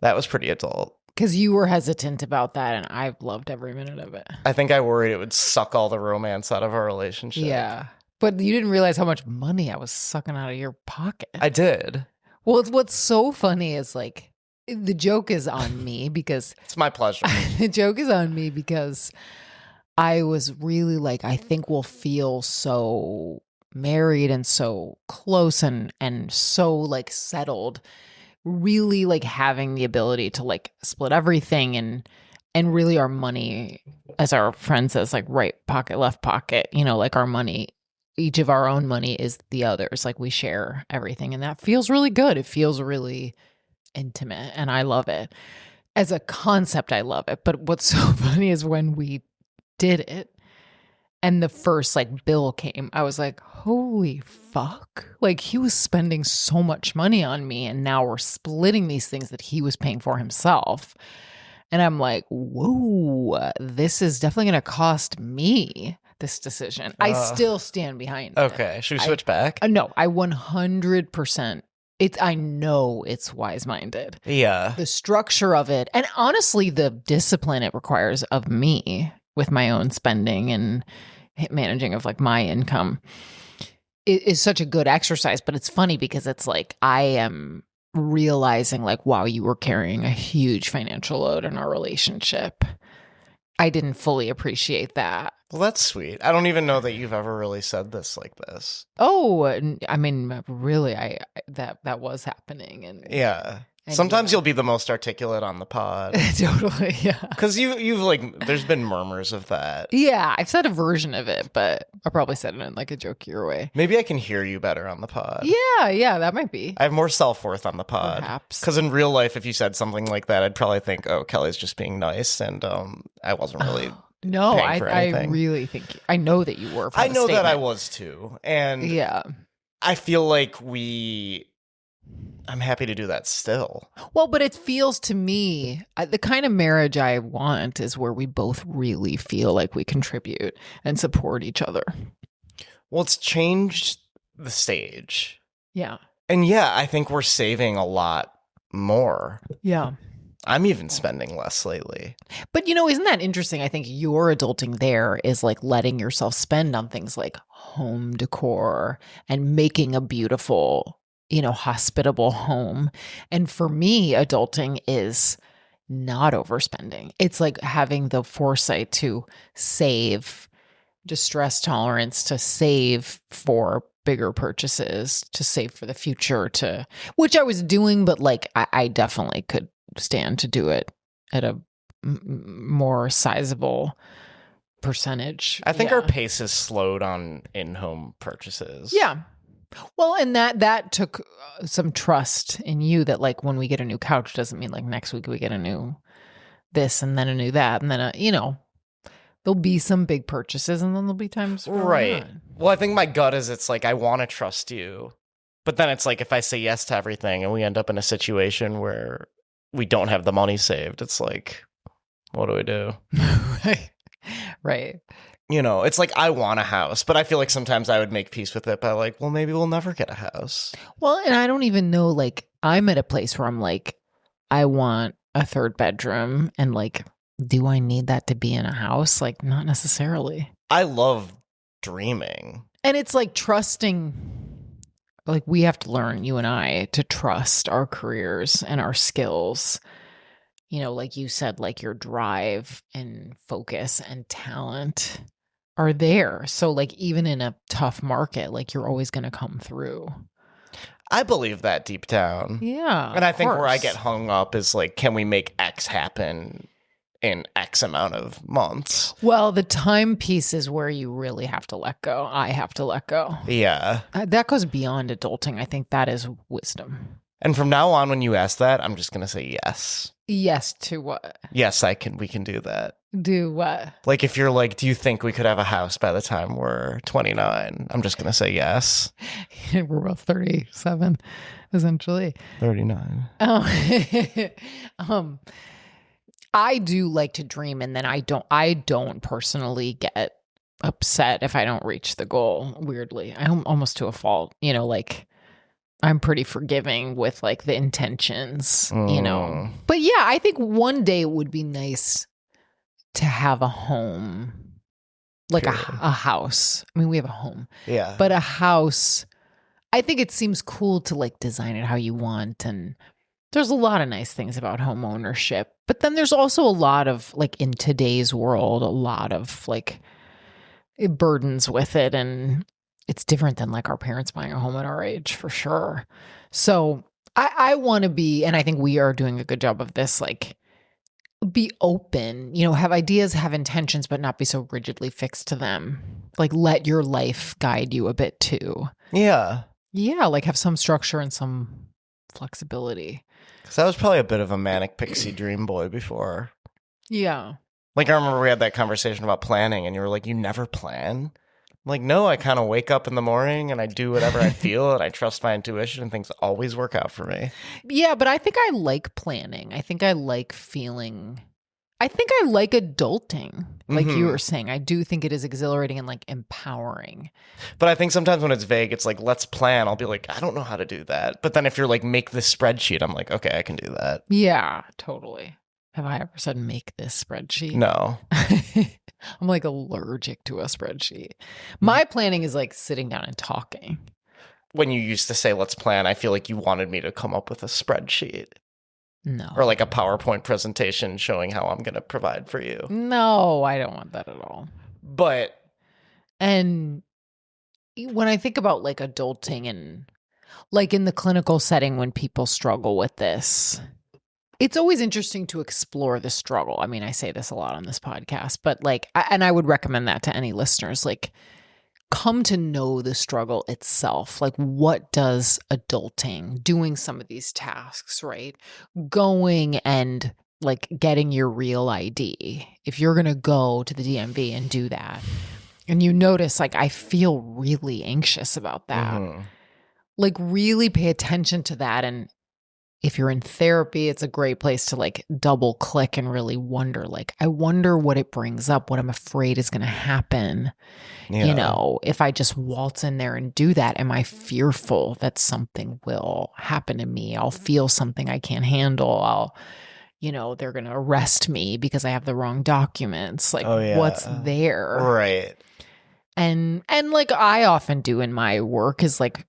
That was pretty adult. Because you were hesitant about that, and I've loved every minute of it. I think I worried it would suck all the romance out of our relationship. Yeah. But you didn't realize how much money I was sucking out of your pocket. I did. Well, what's so funny is like, the joke is on me because It's my pleasure. the joke is on me because I was really like, I think we'll feel so married and so close and so like settled, really like having the ability to like split everything and really our money, as our friend says, like right pocket, left pocket, you know, like our money, each of our own money is the other's. Like we share everything and that feels really good. It feels really intimate and I love it. As a concept, I love it. But what's so funny is when we did it and the first like bill came, I was like, holy fuck. Like he was spending so much money on me and now we're splitting these things that he was paying for himself. And I'm like, whoa, this is definitely going to cost me this decision. I still stand behind it. Okay. Should we switch back? No, I 100%. I know it's wise-minded. Yeah. The structure of it, and honestly, the discipline it requires of me with my own spending and managing of like my income is such a good exercise. But it's funny because it's like I am realizing like, wow, you were carrying a huge financial load in our relationship. I didn't fully appreciate that. Well, that's sweet. I don't even know that you've ever really said this like this. Oh, I mean, really, that was happening, and Yeah. And Sometimes yeah. you'll be the most articulate on the pod. Totally, yeah. Because you've like, there's been murmurs of that. Yeah, I've said a version of it, but I probably said it in like a jokier way. Maybe I can hear you better on the pod. Yeah, that might be. I have more self-worth on the pod. Perhaps. Because in real life, if you said something like that, I'd probably think, oh, Kelly's just being nice. And I wasn't really No, paying for I anything. really think I know that you were. I know that I was too. And Yeah. I feel like I'm happy to do that still. Well, but it feels to me the kind of marriage I want is where we both really feel like we contribute and support each other. Well, it's changed the stage. Yeah. And yeah, I think we're saving a lot more. Yeah. I'm even spending less lately. But, isn't that interesting? I think your adulting there is like letting yourself spend on things like home decor and making a beautiful, hospitable home. And for me, adulting is not overspending. It's like having the foresight to save, distress tolerance, to save for bigger purchases, to save for the future, which I was doing, but like I definitely could stand to do it at a more sizable percentage. I think our pace has slowed on in-home purchases. Yeah. Well, and that took some trust in you that like when we get a new couch doesn't mean like next week we get a new this and then a new that and then there'll be some big purchases and then there'll be times where right. not. Well, I think my gut is it's like I want to trust you, but then it's like if I say yes to everything and we end up in a situation where we don't have the money saved, it's like, what do we do? Right. It's like I want a house, but I feel like sometimes I would make peace with it by like, well, maybe we'll never get a house. Well, and I don't even know, like, I'm at a place where I'm like, I want a third bedroom and like, do I need that to be in a house? Like, not necessarily. I love dreaming. And it's like trusting, like we have to learn, you and I, to trust our careers and our skills. Like you said, like your drive and focus and talent are there. So like even in a tough market, like you're always going to come through. I believe that deep down. Yeah. And I think where I course. get hung up is like, can we make X happen in X amount of months. Well, the time piece is where you really have to let go. I have to let go. Yeah. That goes beyond adulting. I think that is wisdom. And from now on, when you ask that, I'm just going to say yes. Yes to what? Yes, we can do that. Do what? Like, if you're like, do you think we could have a house by the time we're 29? I'm just going to say yes. We're both 37, essentially. 39. I do like to dream, and then I don't personally get upset if I don't reach the goal. Weirdly, I'm almost to a fault, like I'm pretty forgiving with like the intentions, but yeah, I think one day it would be nice to have a home, like a house. I mean, we have a home, yeah, but a house, I think it seems cool to like design it how you want, and there's a lot of nice things about home ownership, but then there's also a lot of like in today's world, a lot of like burdens with it. And it's different than like our parents buying a home at our age for sure. So I want to be, and I think we are doing a good job of this, like be open, have ideas, have intentions, but not be so rigidly fixed to them. Like let your life guide you a bit too. Yeah. Yeah. Like have some structure and some flexibility. Because I was probably a bit of a manic pixie dream boy before. Yeah. Like I remember we had that conversation about planning and you were like, you never plan? I'm like, no, I kind of wake up in the morning and I do whatever I feel and I trust my intuition and things always work out for me. Yeah, but I think I like planning. I think I like feeling, I think I like adulting. Like you were saying, I do think it is exhilarating and like empowering. But I think sometimes when it's vague, it's like, let's plan. I'll be like, I don't know how to do that. But then if you're like, make this spreadsheet, I'm like, okay, I can do that. Yeah, totally. Have I ever said make this spreadsheet? No. I'm like allergic to a spreadsheet. My planning is like sitting down and talking. When you used to say, let's plan, I feel like you wanted me to come up with a spreadsheet. No. Or like a PowerPoint presentation showing how I'm going to provide for you. No, I don't want that at all. But. And when I think about like adulting and like in the clinical setting when people struggle with this, it's always interesting to explore the struggle. I mean, I say this a lot on this podcast, but like, and I would recommend that to any listeners, like come to know the struggle itself. Like what does adulting, doing some of these tasks, right? Going and like getting your real ID. If you're going to go to the DMV and do that and you notice like, I feel really anxious about that. Like really pay attention to that. And if you're in therapy, it's a great place to like double click and really wonder, like, I wonder what it brings up, what I'm afraid is going to happen. Yeah. If I just waltz in there and do that, am I fearful that something will happen to me? I'll feel something I can't handle. They're going to arrest me because I have the wrong documents. Like what's there? Right. And like I often do in my work is like,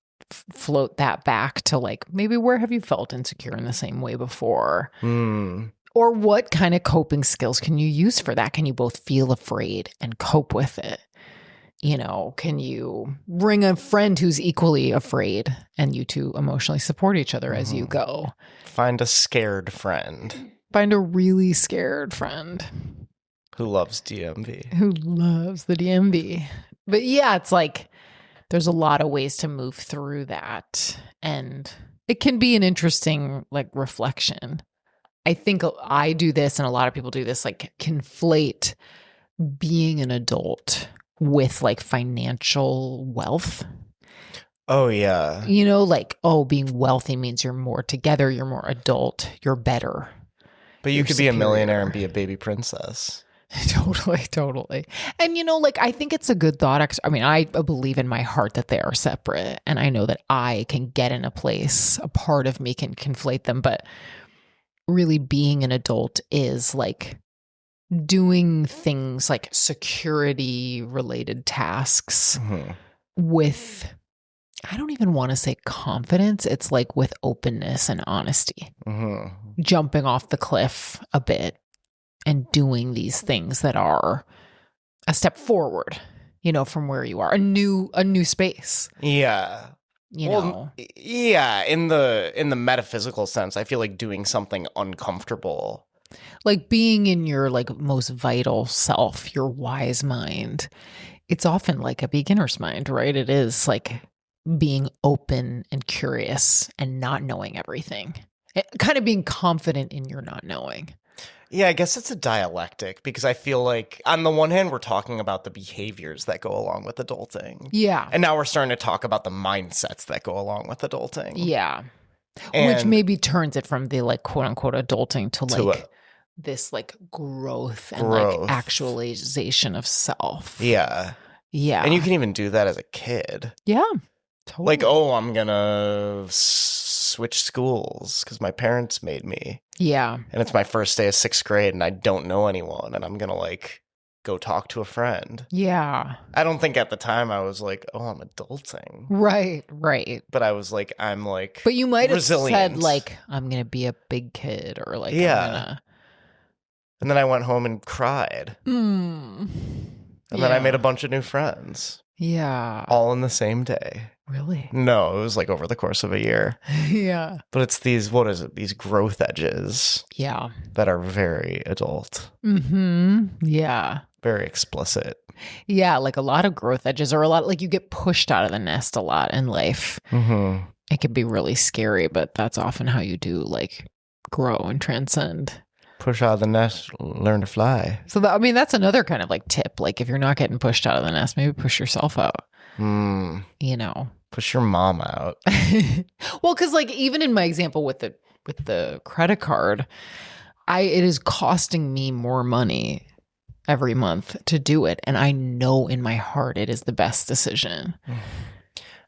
float that back to like, maybe where have you felt insecure in the same way before? Or what kind of coping skills can you use for that? Can you both feel afraid and cope with it? Can you bring a friend who's equally afraid and you two emotionally support each other as you go? Find a scared friend. Find a really scared friend. Who loves DMV. Who loves the DMV. But yeah, it's like, there's a lot of ways to move through that. And it can be an interesting like reflection. I think I do this and a lot of people do this, like conflate being an adult with like financial wealth. Oh, yeah. Like, being wealthy means you're more together, you're more adult, you're better. But you could be a millionaire and be a baby princess. Totally. And, like, I think it's a good thought. I mean, I believe in my heart that they are separate. And I know that I can get in a place, a part of me can conflate them. But really being an adult is like doing things like security related tasks with, I don't even want to say confidence. It's like with openness and honesty, jumping off the cliff a bit. And doing these things that are a step forward, from where you are, a new space. Yeah. Yeah. In the metaphysical sense, I feel like doing something uncomfortable Like being in your like most vital self, your wise mind. It's often like a beginner's mind, right? It is like being open and curious and not knowing everything. Kind of being confident in your not knowing. Yeah, I guess it's a dialectic because I feel like on the one hand, we're talking about the behaviors that go along with adulting. Yeah. And now we're starting to talk about the mindsets that go along with adulting. Yeah. And Which maybe turns it from the like quote unquote adulting to like a- this like growth and like actualization of self. yeah. Yeah. And you can even do that as a kid. Yeah. Totally. Like, oh, I'm going to switch schools because my parents made me. Yeah. And it's my first day of 6th grade and I don't know anyone. And I'm going to like go talk to a friend. Yeah. I don't think at the time I was like, oh, I'm adulting. Right. Right. But I was like, I'm like, But you might have resilient. said like, I'm going to be a big kid or like, Yeah. And then I went home and cried. And then I made a bunch of new friends. Yeah. All in the same day. Really? No, it was like over the course of a year. Yeah. But it's these, what is it? These growth edges Yeah. that are very adult, Yeah. very explicit. Yeah. Like a lot of growth edges or a lot, like you get pushed out of the nest a lot in life. Mm-hmm. It can be really scary, but that's often how you do like grow and transcend. Push out of the nest, learn to fly. So that, I mean, that's another kind of like tip. Like if you're not getting pushed out of the nest, maybe push yourself out. You know. Push your mom out. Well, because like even in my example with the credit card, it is costing me more money every month to do it, and I know in my heart it is the best decision.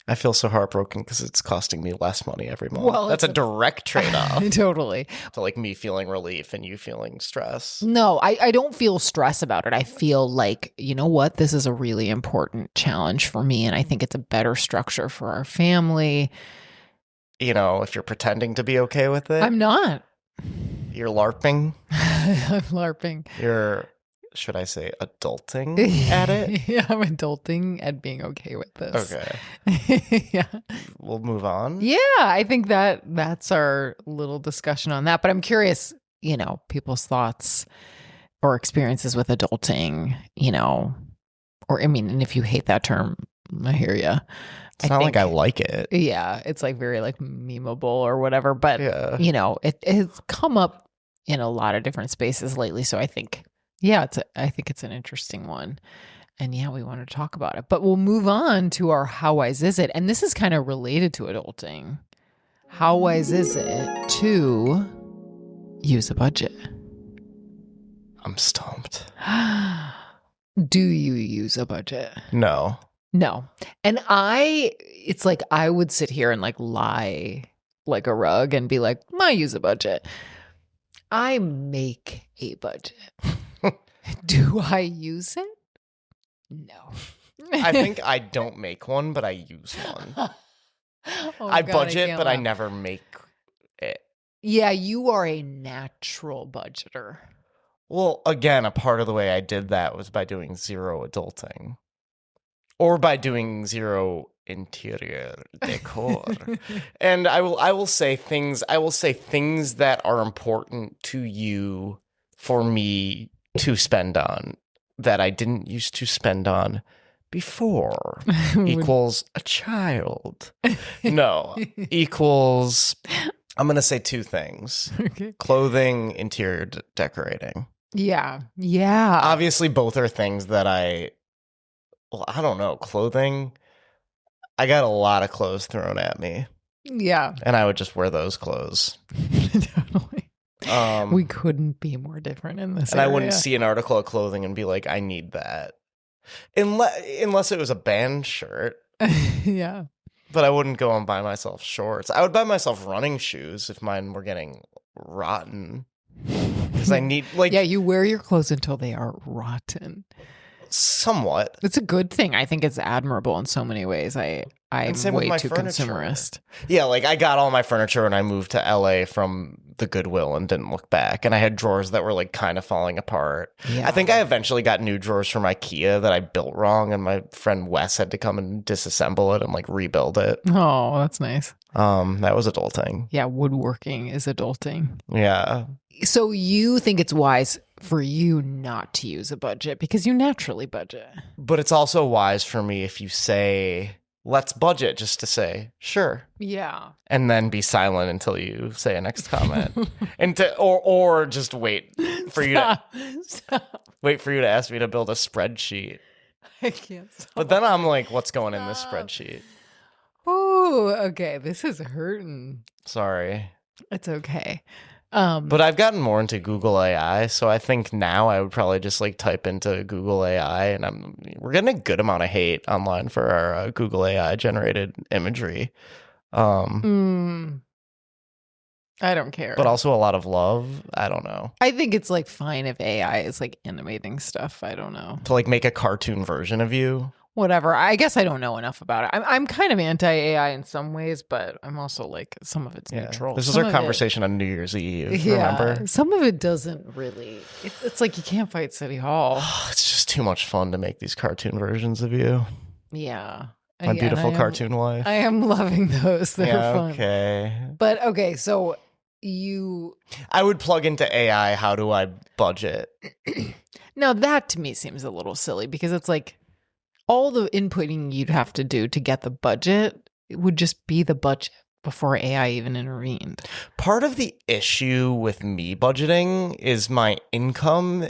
I feel so heartbroken because it's costing me less money every month. Well, that's a direct trade-off Totally. to like me feeling relief and you feeling stress. No, I don't feel stress about it. I feel like, you know what? This is a really important challenge for me. And I think it's a better structure for our family. You know, if you're pretending to be okay with it. I'm not. You're LARPing. I'm LARPing. You're, should I say, adulting at it? Yeah, I'm adulting at being okay with this. Okay. Yeah. We'll move on. Yeah, I think that's our little discussion on that. But I'm curious, you know, people's thoughts or experiences with adulting, you know, or I mean, and if you hate that term, I hear you. It's not like I like it. Yeah, it's like very like memeable or whatever. But, Yeah. you know, it has come up in a lot of different spaces lately. So I think, yeah, I think it's an interesting one. And yeah, we want to talk about it. But we'll move on to our how wise is it? And this is kind of related to adulting. How wise is it to use a budget? I'm stumped. Do you use a budget? No. No. And it's like I would sit here and like lie like a rug and be like, I use a budget. I make a budget. Do I use it? No. I think I don't make one, but I use one. Oh, I God, budget, can't but I laugh. never make it. Yeah, you are a natural budgeter. Well, again, a part of the way I did that was by doing zero adulting. Or by doing zero interior decor. And I will say things that are important to you for me to spend on that I didn't used to spend on before. Equals a child. No. Equals, I'm going to say two things. Okay. Clothing, interior decorating. Yeah. Yeah. Obviously, both are things that I don't know. Clothing, I got a lot of clothes thrown at me. Yeah. And I would just wear those clothes. Totally. We couldn't be more different in this And area. I wouldn't see an article of clothing and be like, I need that. Unless it was a band shirt. Yeah. But I wouldn't go and buy myself shorts. I would buy myself running shoes if mine were getting rotten. Because I need, like... Yeah, you wear your clothes until they are rotten. Somewhat. It's a good thing. I think it's admirable in so many ways. I'm same with way my too furniture. consumerist. Yeah, like I got all my furniture when I moved to LA from the Goodwill and didn't look back. And I had drawers that were like kind of falling apart. Yeah. I think I eventually got new drawers from IKEA that I built wrong. And my friend Wes had to come and disassemble it and like rebuild it. Oh, that's nice. That was adulting. Yeah, woodworking is adulting. Yeah. So you think it's wise for you not to use a budget because you naturally budget. But it's also wise for me if you say, let's budget, just to say, sure. Yeah. And then be silent until you say a next comment. or just wait for you to wait for you to ask me to build a spreadsheet. I can't stop. But then I'm like, what's going in this spreadsheet? Oh, okay. This is hurting. Sorry. It's okay. But I've gotten more into Google AI, so I think now I would probably just like type into Google AI, and we're getting a good amount of hate online for our Google AI generated imagery. I don't care. But also a lot of love. I don't know. I think it's like fine if AI is like animating stuff. I don't know. To like make a cartoon version of you. Whatever. I guess I don't know enough about it. I'm kind of anti-AI in some ways, but I'm also like some of it's neutral. This was Some our of conversation on New Year's Eve, Yeah. remember? Some of it doesn't really. It's like you can't fight City Hall. It's just too much fun to make these cartoon versions of you. Yeah. My beautiful cartoon wife. I am loving those. They're fun. Okay. But okay, so I would plug into AI, how do I budget? Now that to me seems a little silly because it's like all the inputting you'd have to do to get the budget, it would just be the budget before AI even intervened. Part of the issue with me budgeting is my income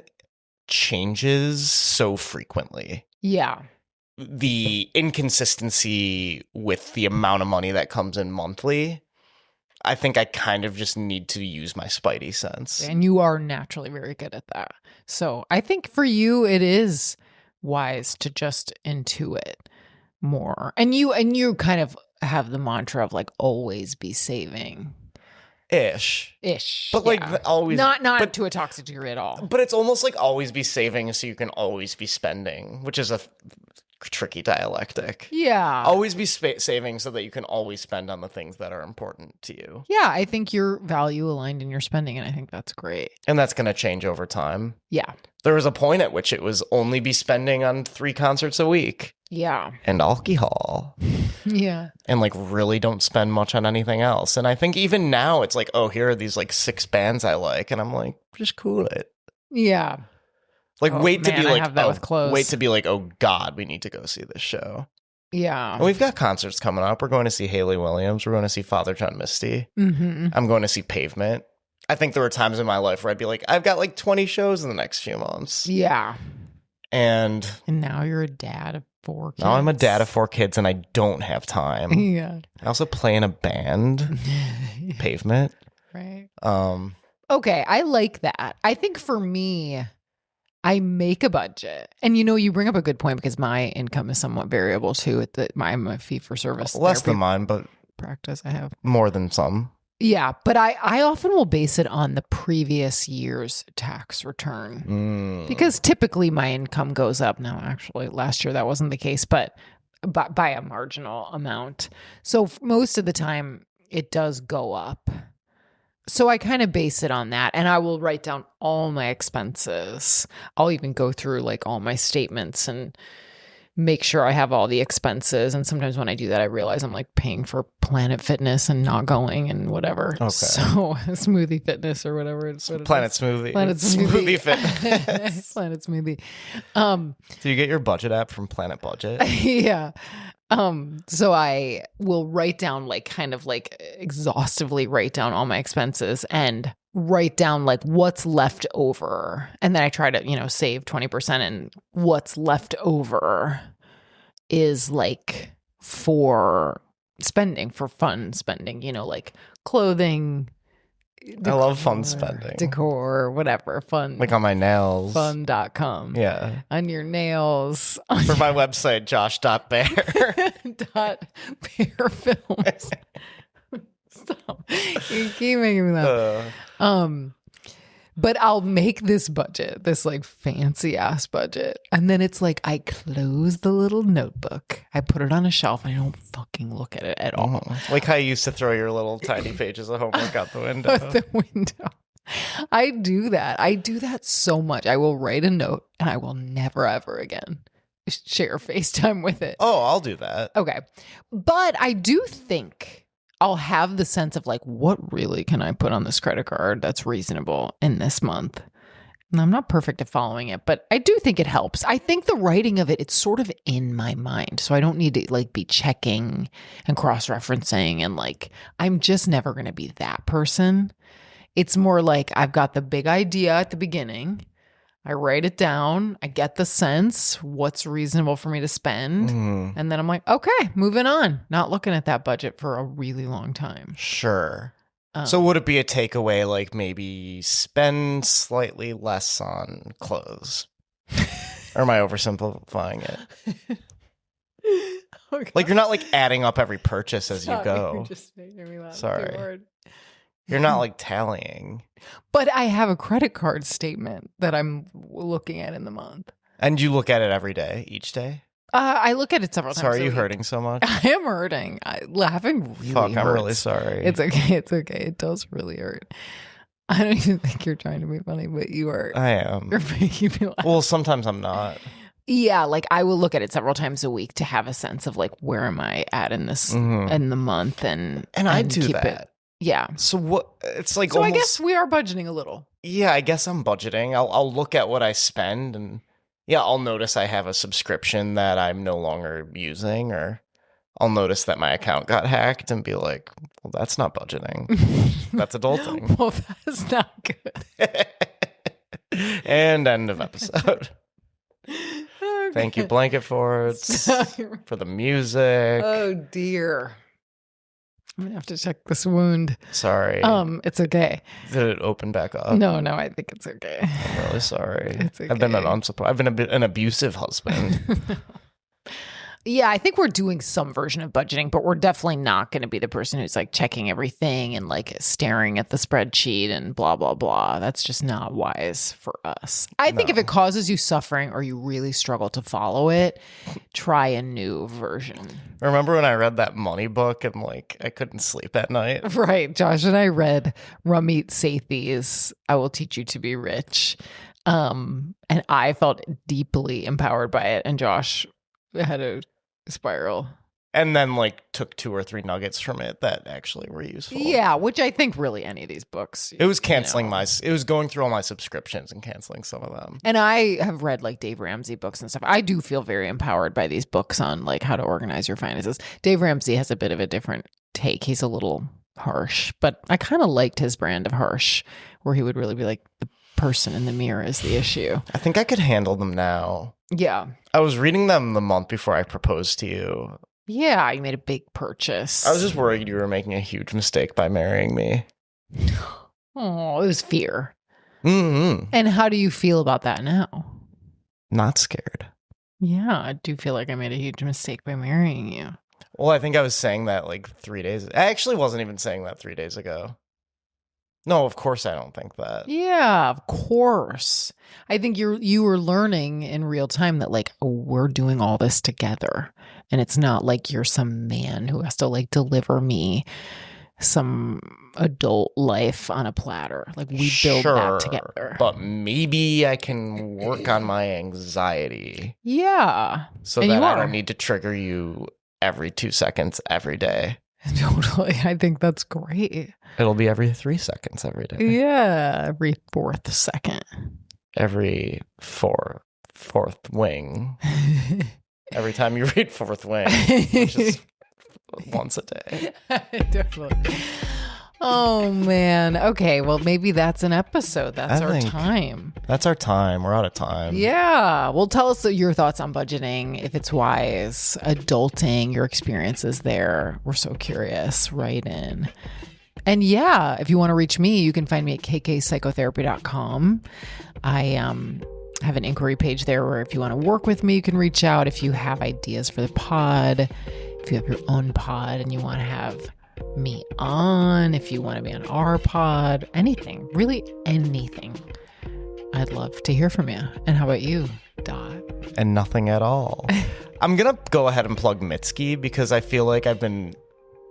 changes so frequently. Yeah. The inconsistency with the amount of money that comes in monthly, I think I kind of just need to use my spidey sense. And you are naturally very good at that. So I think for you, it is wise to just intuit more. And you kind of have the mantra of like always be saving. Ish. But yeah. like always not to a toxic degree at all. But it's almost like always be saving so you can always be spending, which is a tricky dialectic. Yeah. Always be saving so that you can always spend on the things that are important to you. Yeah, I think you're value aligned in your spending, and I think that's great. And that's going to change over time. Yeah. There was a point at which it was only be spending on 3 concerts a week. Yeah. And alcohol. Yeah. And like really don't spend much on anything else. And I think even now it's like, oh, here are these like 6 bands I like. And I'm like, just cool it. Yeah. Like Oh, wait to man, be I like, have that with clothes. wait to be like, oh God, we need to go see this show. Yeah. And we've got concerts coming up. We're going to see Haley Williams. We're going to see Father John Misty. Mm-hmm. I'm going to see Pavement. I think there were times in my life where I'd be like, I've got like 20 shows in the next few months. Yeah. And now you're a dad of 4 kids. now I'm a dad of 4 kids and I don't have time. Yeah. I also play in a band, Pavement. Right. Okay, I like that. I think for me, I make a budget. And you bring up a good point because my income is somewhat variable too. I'm a fee for service. less than mine, but practice I have. more than some. Yeah, but I often will base it on the previous year's tax return because typically my income goes up. Now, actually, last year that wasn't the case, but by a marginal amount. So most of the time it does go up. So I kind of base it on that, and I will write down all my expenses. I'll even go through like all my statements and make sure I have all the expenses. And sometimes when I do that, I realize I'm like paying for Planet Fitness and not going and whatever. Okay. So Smoothie Fitness or whatever. It's what it Planet is. Smoothie. Planet Smoothie. Fitness. Planet Smoothie. Do you get your budget app from Planet Budget? Yeah. So I will write down like kind of like exhaustively write down all my expenses and write down like what's left over. And then I try to, save 20%, and what's left over is like for spending, for fun spending, like clothing. I love fun spending. Decor, whatever, fun. Like on my nails. Fun.com. Yeah. On your nails. For my website, josh.bear. .bearfilms. Stop. You keep making me laugh. But I'll make this budget, this like fancy ass budget. And then it's like I close the little notebook. I put it on a shelf and I don't fucking look at it at all. Like how you used to throw your little tiny pages of homework out the window. Out the window. I do that. I do that so much. I will write a note and I will never ever again share FaceTime with it. Oh, I'll do that. Okay. But I do think I'll have the sense of like, what really can I put on this credit card that's reasonable in this month? And I'm not perfect at following it, but I do think it helps. I think the writing of it, it's sort of in my mind. So I don't need to like be checking and cross-referencing and like, I'm just never going to be that person. It's more like I've got the big idea at the beginning. I write it down. I get the sense what's reasonable for me to spend. And then I'm like, okay, moving on. Not looking at that budget for a really long time. Sure. So would it be a takeaway like maybe spend slightly less on clothes? Or am I oversimplifying it? Okay. Like you're not like adding up every purchase as you You're go. just making me laugh. Sorry. Too hard. You're not like tallying. But I have a credit card statement that I'm looking at in the month. And you look at it every day, each day? I look at it several times. Sorry, are a you week. hurting so much? I am hurting. Laughing really Fuck, hurts. I'm really sorry. It's okay. It's okay. It does really hurt. I don't even think you're trying to be funny, but you are. I am. You're making me laugh. Well, sometimes I'm not. Yeah, like I will look at it several times a week to have a sense of like where am I at in this in the month and I do keep that. It. Yeah. So what? It's like So almost, I guess we are budgeting a little. Yeah, I guess I'm budgeting. I'll look at what I spend and yeah, I'll notice I have a subscription that I'm no longer using, or I'll notice that my account got hacked and be like, well, that's not budgeting. That's adulting. Well, that's not good. And end of episode. Okay. Thank you, Blanket Forts, for the music. Oh dear. I'm gonna have to check this wound. Sorry. It's okay. Did it open back up? No, I think it's okay. I'm really sorry. It's I've been okay. I've been an abusive husband. Yeah, I think we're doing some version of budgeting, but we're definitely not going to be the person who's like checking everything and like staring at the spreadsheet and blah, blah, blah. That's just not wise for us. I think if it causes you suffering or you really struggle to follow it, try a new version. Remember when I read that money book and like I couldn't sleep at night? Right. Josh and I read Ramit Sethi's I Will Teach You to Be Rich. And I felt deeply empowered by it. And Josh had a spiral. And then like took 2 or 3 nuggets from it that actually were useful. Yeah, which I think really any of these books. It was canceling it was going through all my subscriptions and canceling some of them. And I have read like Dave Ramsey books and stuff. I do feel very empowered by these books on like how to organize your finances. Dave Ramsey has a bit of a different take. He's a little harsh, but I kind of liked his brand of harsh where he would really be like the person in the mirror is the issue. I think I could handle them now. Yeah. I was reading them the month before I proposed to you. Yeah, you made a big purchase. I was just worried you were making a huge mistake by marrying me. Oh, it was fear. Mm-hmm. And how do you feel about that now? Not scared. Yeah, I do feel like I made a huge mistake by marrying you. Well, I think I was saying that like 3 days. I actually wasn't even saying that 3 days ago. No, of course I don't think that. Yeah, of course. I think you were learning in real time that like, oh, we're doing all this together. And it's not like you're some man who has to like deliver me some adult life on a platter. Like we build that together. But maybe I can work on my anxiety. Yeah. So and that I don't need to trigger you every 2 seconds every day. Totally. I think that's great. It'll be every 3 seconds every day. Yeah. Every 4th second. Every fourth wing. Every time you read Fourth Wing, which is once a day. Definitely. Oh, man. Okay. Well, maybe that's an episode. That's our time. That's our time. We're out of time. Yeah. Well, tell us your thoughts on budgeting, if it's wise, adulting, your experiences there. We're so curious. Write in. And yeah, if you want to reach me, you can find me at kkpsychotherapy.com. I have an inquiry page there where if you want to work with me, you can reach out. If you have ideas for the pod, if you have your own pod and you want to have me on, if you want to be on our pod, anything, really anything. I'd love to hear from you. And how about you, Dot? And nothing at all. I'm going to go ahead and plug Mitski because I feel like I've been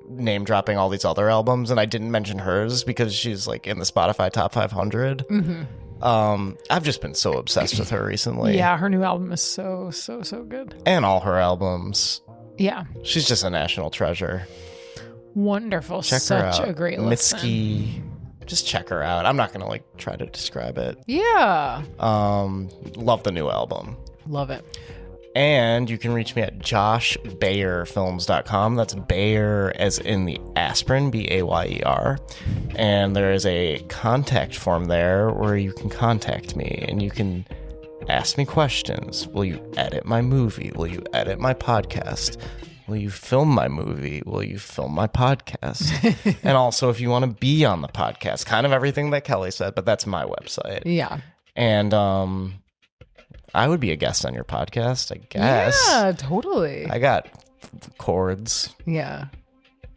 name dropping all these other albums and I didn't mention hers because she's like in the Spotify top 500. Mm-hmm. I've just been so obsessed with her recently. Yeah, her new album is so good. And all her albums. Yeah. She's just a national treasure. Wonderful. Check Such her out. a great listen. Mitski. Just check her out. I'm not gonna like try to describe it. Yeah. Love the new album. Love it. And you can reach me at joshbayerfilms.com. That's Bayer as in the aspirin, Bayer. And there is a contact form there where you can contact me and you can ask me questions. Will you edit my movie? Will you edit my podcast? Will you film my movie? Will you film my podcast? And also, if you want to be on the podcast, kind of everything that Kelly said, but that's my website. Yeah. And I would be a guest on your podcast, I guess. Yeah, totally. I got chords. Yeah.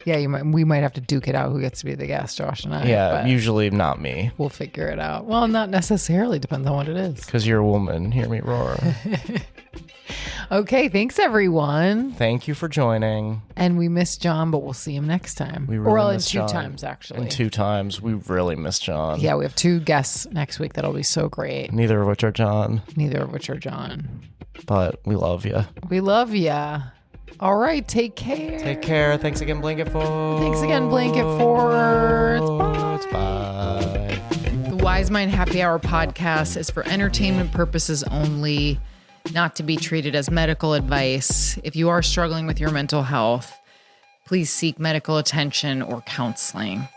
Yeah, we might have to duke it out who gets to be the guest, Josh and I. Yeah, but usually not me. we'll figure it out. Well, not necessarily. Depends on what it is. Because you're a woman. Hear me roar. Okay, thanks everyone. Thank you for joining. And we miss John, but we'll see him next time. We really in miss 2 John. times, actually. In 2 times. We really miss John. Yeah, we have 2 guests next week. That'll be so great. Neither of which are John. Neither of which are John. But we love you. We love ya. All right, take care. Take care. Thanks again, Blanket Forts. Thanks again, Blanket Forts. Bye. The Wise Mind Happy Hour podcast is for entertainment purposes only, not to be treated as medical advice. If you are struggling with your mental health, please seek medical attention or counseling.